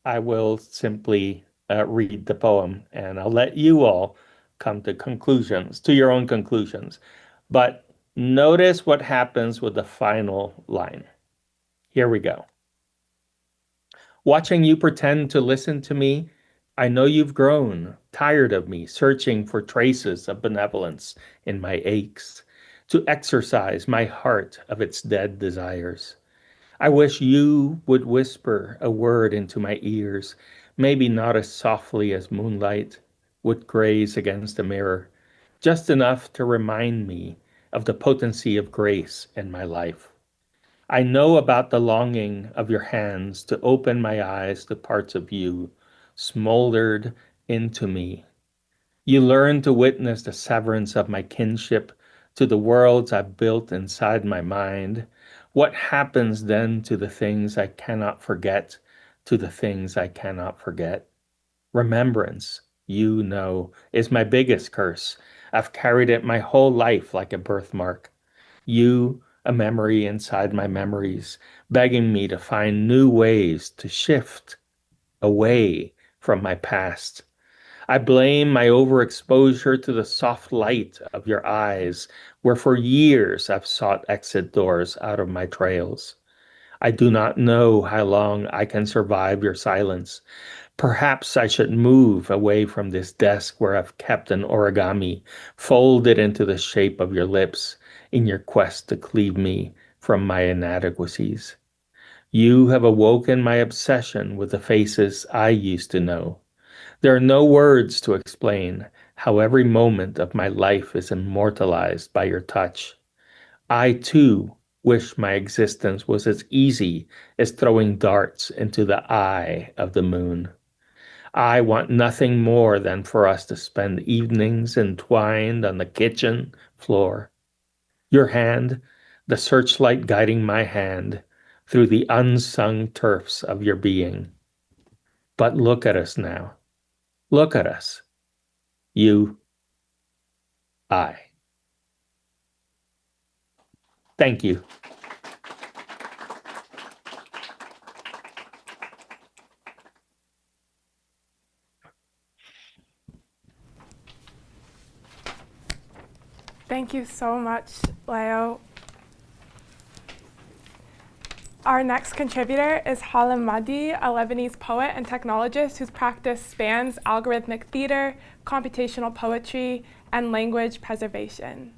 I will simply read the poem, and I'll let you all come to conclusions, to your own conclusions. But notice what happens with the final line. Here we go. Watching you pretend to listen to me, I know you've grown, tired of me, searching for traces of benevolence in my aches, to exorcise my heart of its dead desires. I wish you would whisper a word into my ears, maybe not as softly as moonlight would graze against a mirror, just enough to remind me of the potency of grace in my life. I know about the longing of your hands to open my eyes to parts of you, smoldered into me. You learn to witness the severance of my kinship to the worlds I've built inside my mind. What happens then to the things I cannot forget, to the things I cannot forget? Remembrance, you know, is my biggest curse. I've carried it my whole life like a birthmark. You, a memory inside my memories, begging me to find new ways to shift away from my past. I blame my overexposure to the soft light of your eyes, where for years I've sought exit doors out of my trails. I do not know how long I can survive your silence. Perhaps I should move away from this desk where I've kept an origami folded into the shape of your lips in your quest to cleave me from my inadequacies. You have awoken my obsession with the faces I used to know. There are no words to explain how every moment of my life is immortalized by your touch. I, too, wish my existence was as easy as throwing darts into the eye of the moon. I want nothing more than for us to spend evenings entwined on the kitchen floor. Your hand, the searchlight guiding my hand through the unsung turfs of your being. But look at us now. Look at us. You, I. Thank you. Thank you so much, Leo. Our next contributor is Halim Mahdi, a Lebanese poet and technologist whose practice spans algorithmic theater, computational poetry, and language preservation.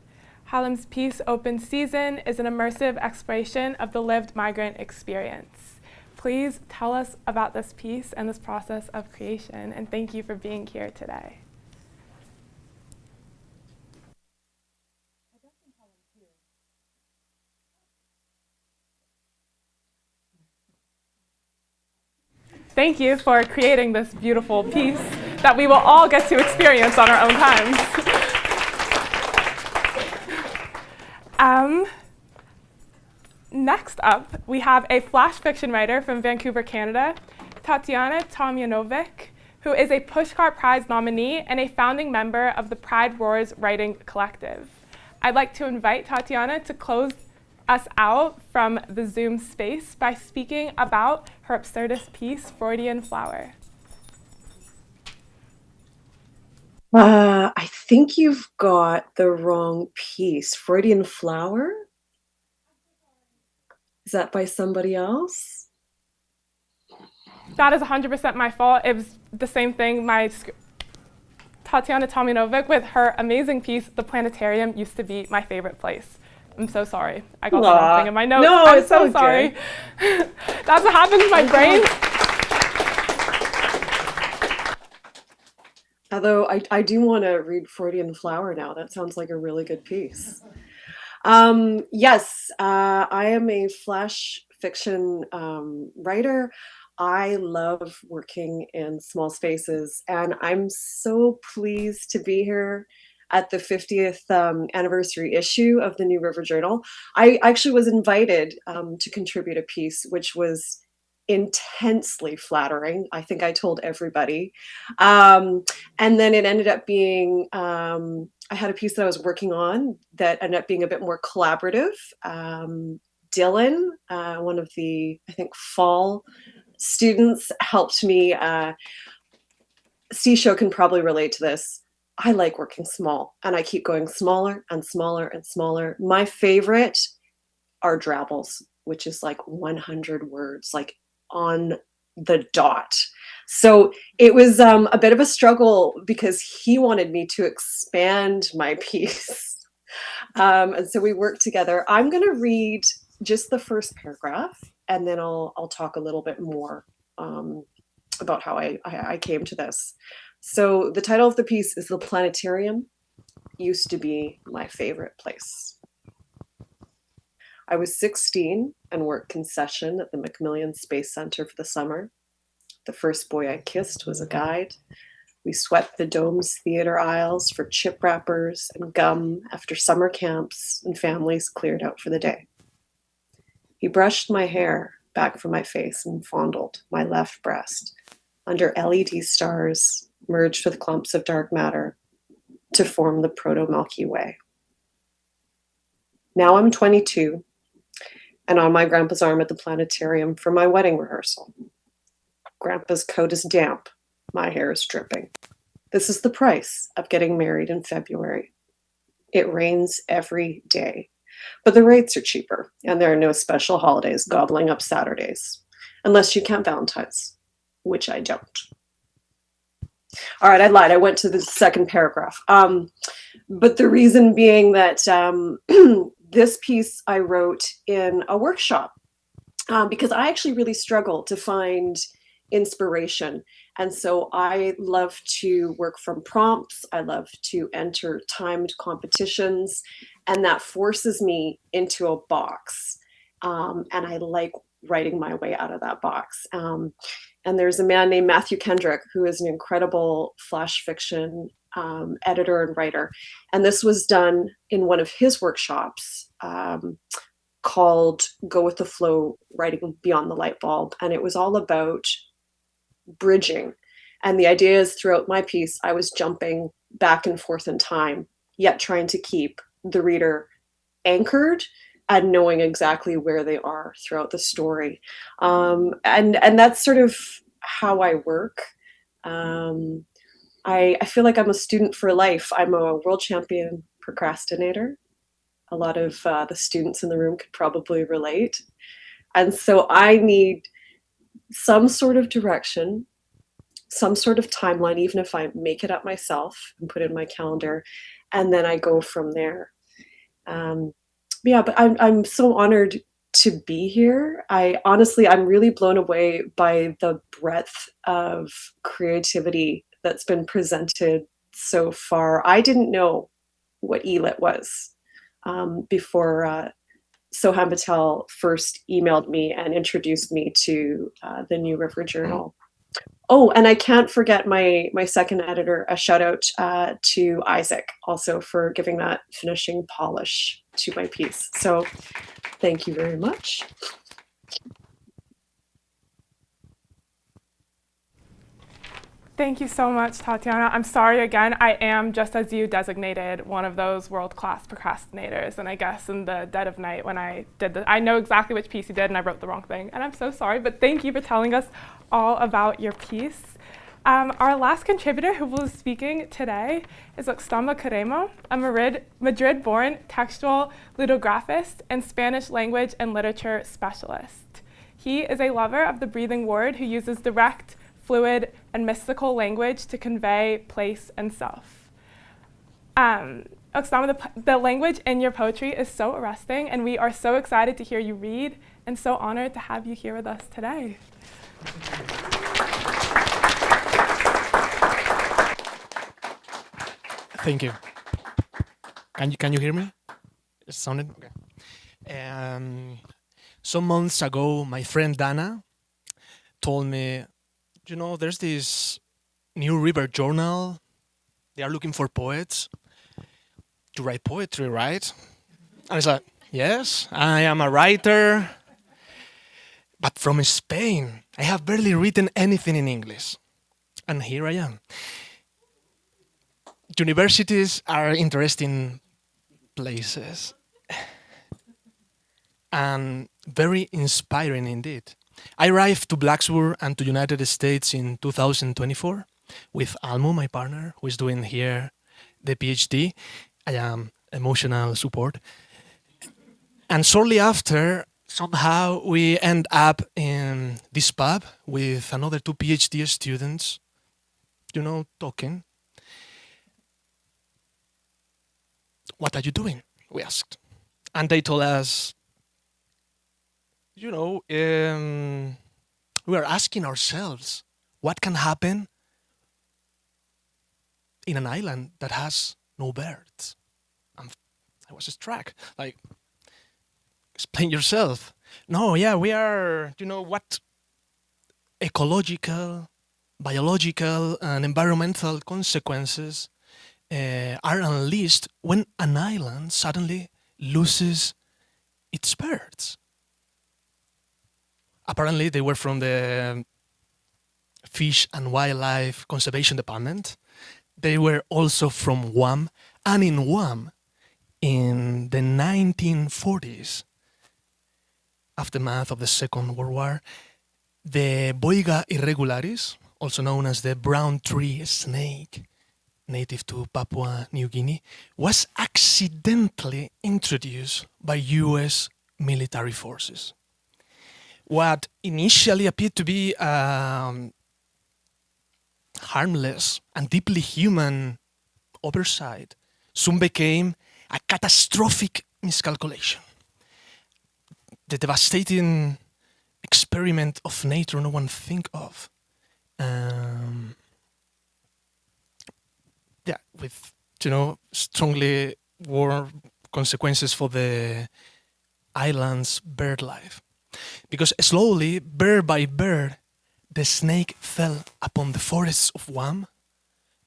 Halim's piece, Open Season, is an immersive exploration of the lived migrant experience. Please tell us about this piece and this process of creation, and thank you for being here today. Thank you for creating this beautiful piece that we will all get to experience on our own times. Next up, we have a flash fiction writer from Vancouver, Canada, Tatiana Tomjanovic, who is a Pushcart Prize nominee and a founding member of the Pride Roars Writing Collective. I'd like to invite Tatiana to close us out from the Zoom space by speaking about her absurdist piece, Freudian Flower. I think you've got the wrong piece. Freudian Flower? Is that by somebody else? That is 100% my fault. It was the same thing. Tatiana Tomjanovic with her amazing piece, The Planetarium Used to Be My Favorite Place. I'm so sorry. I got the Aw. wrong thing in my notes. No, I'm it's so okay. sorry. That's what happens to my brain. Although I do want to read Freudian Flower now. That sounds like a really good piece. Yes, I am a flash fiction writer. I love working in small spaces, and I'm so pleased to be here at the 50th anniversary issue of the New River Journal. I actually was invited to contribute a piece, which was intensely flattering. I think I told everybody. And then it ended up being, I had a piece that I was working on that ended up being a bit more collaborative. Dylan, one of the, I think, fall students, helped me. Sisho can probably relate to this. I like working small, and I keep going smaller and smaller and smaller. My favorite are drabbles, which is like 100 words, like on the dot. So it was a bit of a struggle because he wanted me to expand my piece. And so we worked together. I'm going to read just the first paragraph, and then I'll talk a little bit more about how I came to this. So the title of the piece is The Planetarium Used to Be My Favorite Place. I was 16 and worked concession at the McMillan Space Center for the summer. The first boy I kissed was a guide. We swept the dome's theater aisles for chip wrappers and gum after summer camps and families cleared out for the day. He brushed my hair back from my face and fondled my left breast under LED stars merged with clumps of dark matter to form the proto-Milky Way. Now I'm 22 and on my grandpa's arm at the planetarium for my wedding rehearsal. Grandpa's coat is damp. My hair is dripping. This is the price of getting married in February. It rains every day, but the rates are cheaper, and there are no special holidays gobbling up Saturdays, unless you count Valentine's, which I don't. All right, I lied. I went to the second paragraph. But the reason being that this piece I wrote in a workshop because I actually really struggle to find inspiration. And so I love to work from prompts. I love to enter timed competitions, and that forces me into a box. And I like writing my way out of that box. And there's a man named Matthew Kendrick, who is an incredible flash fiction editor and writer. And this was done in one of his workshops called Go with the Flow, Writing Beyond the Light Bulb. And it was all about bridging. And the idea is throughout my piece, I was jumping back and forth in time, yet trying to keep the reader anchored and knowing exactly where they are throughout the story. And that's sort of how I work. I feel like I'm a student for life. I'm a world champion procrastinator. A lot of the students in the room could probably relate. And so I need some sort of direction, some sort of timeline, even if I make it up myself and put it in my calendar, and then I go from there. Yeah, but I'm so honored to be here. I'm really blown away by the breadth of creativity that's been presented so far. I didn't know what ELIT was before Soham Patel first emailed me and introduced me to the New River Journal. Oh, and I can't forget my second editor, a shout out to Isaac, also for giving that finishing polish to my piece. So thank you very much. Thank you so much, Tatiana. I'm sorry again. I am, just as you designated, one of those world-class procrastinators. And I guess in the dead of night when I did this, I know exactly which piece you did and I wrote the wrong thing. And I'm so sorry, but thank you for telling us all about your piece. Our last contributor who will be speaking today is Oxtamba Carremo, a Madrid-born textual ludographist and Spanish language and literature specialist. He is a lover of the breathing word who uses direct, fluid, and mystical language to convey place and self. Oksana, the language in your poetry is so arresting, and we are so excited to hear you read and so honored to have you here with us today. Thank you. Can you hear me? It sounded okay. Some months ago, my friend Dana told me, there's this New River Journal. They are looking for poets to write poetry, right? And I was like, yes, I am a writer, but from Spain. I have barely written anything in English. And here I am. Universities are interesting places and very inspiring indeed. I arrived to Blacksburg and to United States in 2024 with Almo, my partner, who is doing here the PhD. I am emotional support. And shortly after, somehow we end up in this pub with another 2 PhD students, talking. What are you doing? We asked. And they told us, we are asking ourselves, what can happen in an island that has no birds? And I was struck, like, explain yourself. No, yeah, we are, what ecological, biological, and environmental consequences are unleashed when an island suddenly loses its birds. Apparently, they were from the Fish and Wildlife Conservation Department. They were also from Guam, and in Guam, in the 1940s, aftermath of the Second World War, the Boiga irregularis, also known as the brown tree snake, native to Papua New Guinea, was accidentally introduced by US military forces. What initially appeared to be harmless and deeply human oversight soon became a catastrophic miscalculation. The devastating experiment of nature no one think of. With strongly war consequences for the island's bird life. Because slowly, bird by bird, the snake fell upon the forests of Guam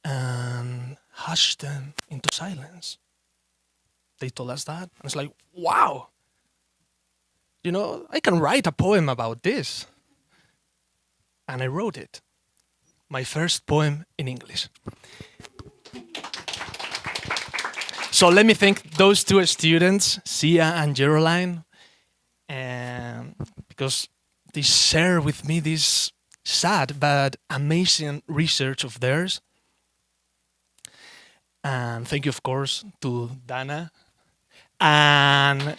and hushed them into silence. They told us that. And it's like, wow! I can write a poem about this. And I wrote it. My first poem in English. So let me thank those 2 students, Sia and Geroline, because they share with me this sad but amazing research of theirs. And thank you, of course, to Dana and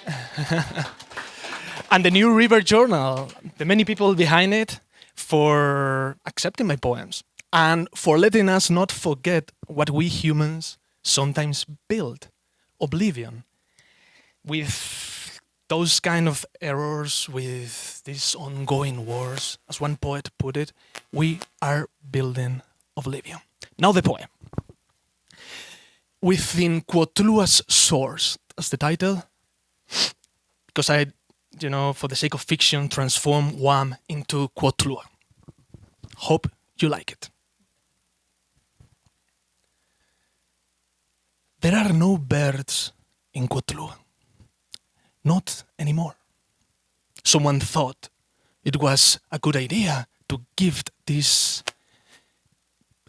and the New River Journal, the many people behind it, for accepting my poems and for letting us not forget what we humans sometimes build: oblivion. With those kind of errors, with these ongoing wars, as one poet put it, we are building oblivion. Now the poem. Within Cuotlua's source, that's the title, because I, for the sake of fiction, transform Guam into Cuotlua. Hope you like it. There are no birds in Cuotlua. Not anymore. Someone thought it was a good idea to gift this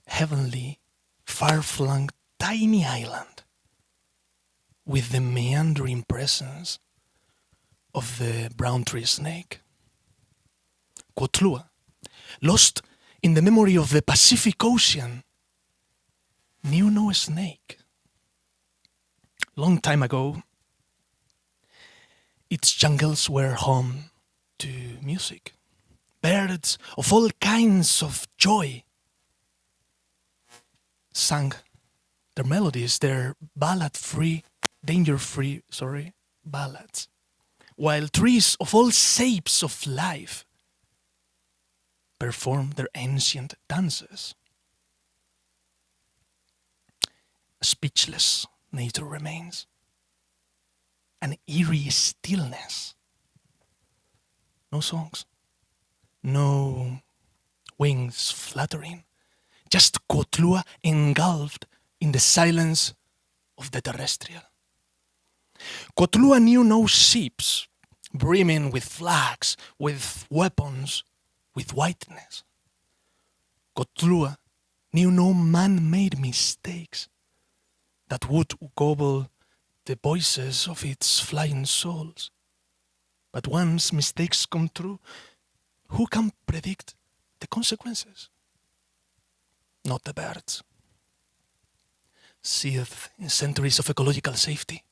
heavenly, far-flung, tiny island with the meandering presence of the brown tree snake. Cuotlua, lost in the memory of the Pacific Ocean, knew no snake. Long time ago, its jungles were home to music. Birds of all kinds of joy sang their melodies, their ballad-free, danger-free, ballads, while trees of all shapes of life perform their ancient dances. Speechless nature remains, an eerie stillness. No songs, no wings fluttering, just Kotlua engulfed in the silence of the terrestrial. Kotlua knew no ships brimming with flags, with weapons, with whiteness. Kotlua knew no man-made mistakes that would gobble the voices of its flying souls. But once mistakes come true, who can predict the consequences? Not the birds. Seethed in centuries of ecological safety,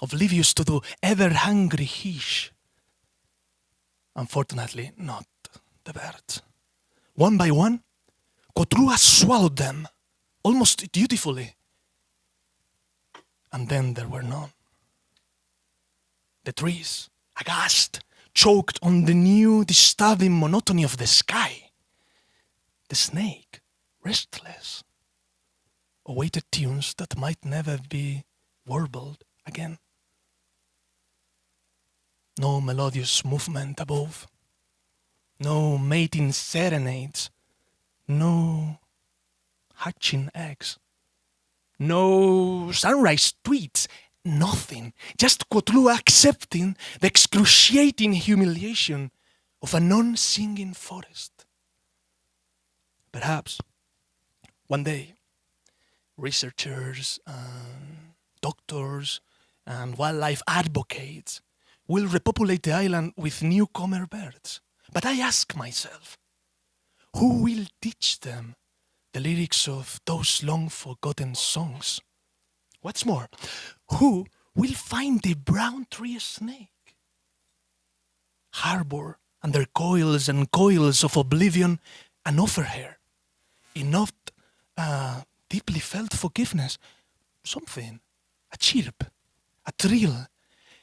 oblivious to the ever-hungry fish. Unfortunately, not the birds. One by one, Kotlua swallowed them, almost dutifully. And then there were none. The trees, aghast, choked on the new disturbing monotony of the sky. The snake, restless, awaited tunes that might never be warbled again. No melodious movement above, no mating serenades, no hatching eggs, no sunrise tweets, nothing. Just Kotlua accepting the excruciating humiliation of a non-singing forest. Perhaps one day, researchers and doctors and wildlife advocates will repopulate the island with newcomer birds. But I ask myself, who will teach them the lyrics of those long-forgotten songs? What's more, who will find the brown tree snake? Harbor under coils and coils of oblivion and offer her enough deeply felt forgiveness, something, a chirp, a trill,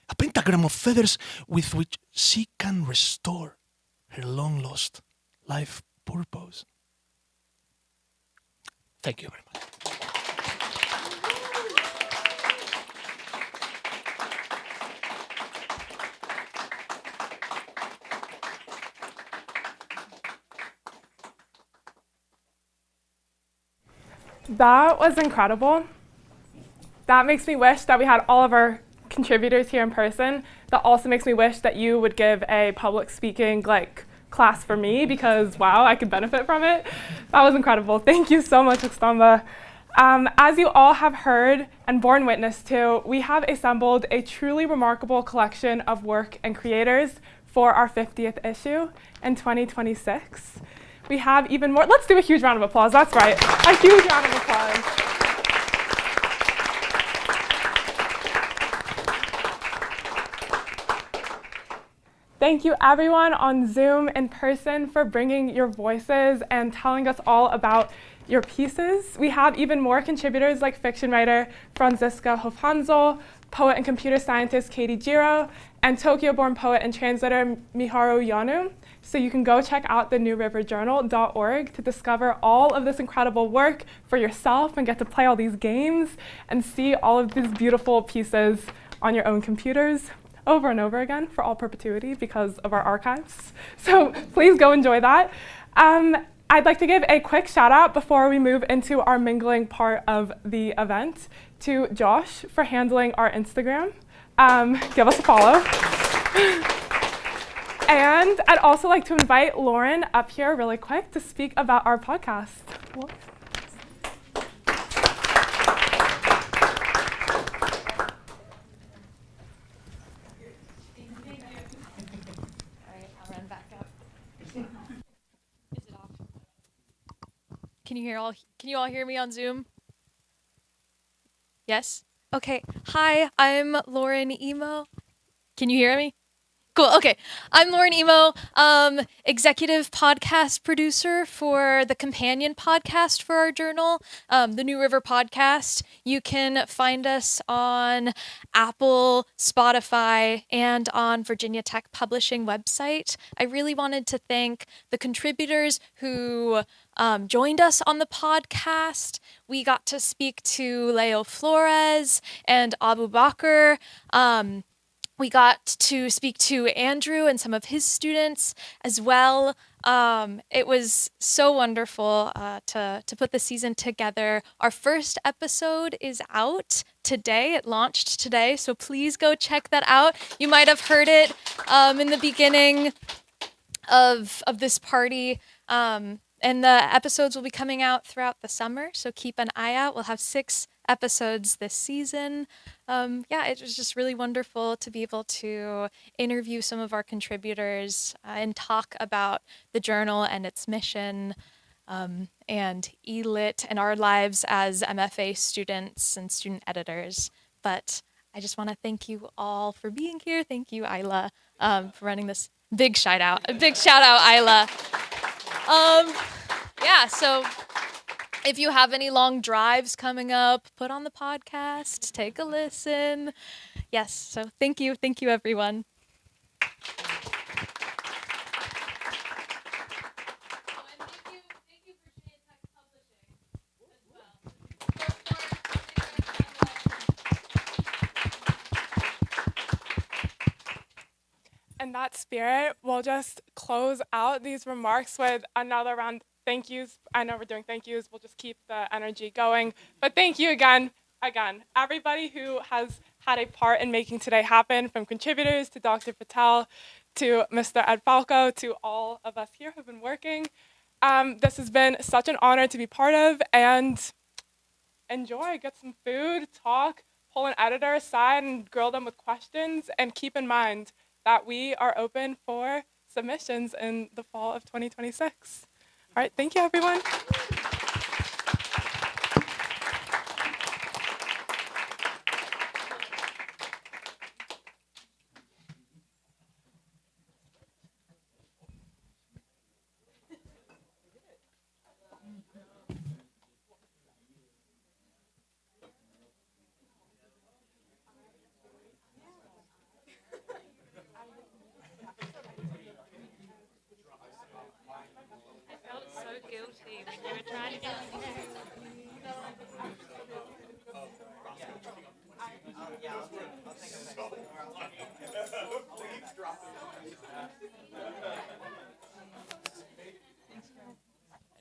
a pentagram of feathers with which she can restore her long-lost life purpose. Thank you very much. That was incredible. That makes me wish that we had all of our contributors here in person. That also makes me wish that you would give a public speaking class for me, because wow, I could benefit from it. That was incredible. Thank you so much, Xtamba. As you all have heard and borne witness to, we have assembled a truly remarkable collection of work and creators for our 50th issue in 2026. We have even more. Let's do a huge round of applause. That's right. A huge round of applause. Thank you everyone on Zoom in person for bringing your voices and telling us all about your pieces. We have even more contributors like fiction writer Franziska Hofhansel, poet and computer scientist Katie Jiro, and Tokyo-born poet and translator Miharu Yanu. So you can go check out the newriverjournal.org to discover all of this incredible work for yourself and get to play all these games and see all of these beautiful pieces on your own computers over and over again for all perpetuity because of our archives. So please go enjoy that. I'd like to give a quick shout out before we move into our mingling part of the event to Josh for handling our Instagram. Give us a follow. And I'd also like to invite Lauren up here really quick to speak about our podcast. Lauren. Can you all hear me on Zoom? Yes? Okay. Hi, I'm Lauren Emo. Can you hear me? Cool. Okay. I'm Lauren Emo, executive podcast producer for the companion podcast for our journal, the New River Podcast. You can find us on Apple, Spotify, and on Virginia Tech Publishing website. I really wanted to thank the contributors who joined us on the podcast. We got to speak to Leo Flores and Abu Bakr. We got to speak to Andrew and some of his students as well. It was so wonderful to put the season together. Our first episode is out today. It launched today, so please go check that out. You might have heard it in the beginning of this party. And the episodes will be coming out throughout the summer, so keep an eye out. We'll have 6 episodes this season. It was just really wonderful to be able to interview some of our contributors and talk about the journal and its mission, and eLit and our lives as MFA students and student editors. But I just want to thank you all for being here. Thank you, Isla, for running this. Big shout out, Isla. So if you have any long drives coming up, put on the podcast, take a listen. Yes, so thank you everyone. In that spirit, we'll just close out these remarks with another round of thank yous. I know we're doing thank yous. We'll just keep the energy going. But thank you again, everybody who has had a part in making today happen, from contributors to Dr. Patel, to Mr. Ed Falco, to all of us here who've been working. This has been such an honor to be part of, and enjoy, get some food, talk, pull an editor aside and grill them with questions, and keep in mind that we are open for submissions in the fall of 2026. All right, thank you, everyone.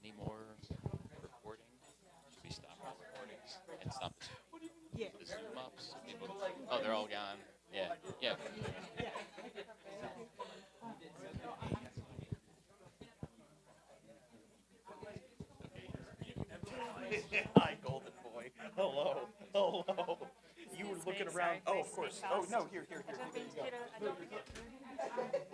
Any more recording? Should we stop our recordings and stop the Zoom ups? Oh, they're all gone. Yeah. Hi, Golden Boy. Hello. You were looking around. Oh, of course. Oh, no, here. There you go.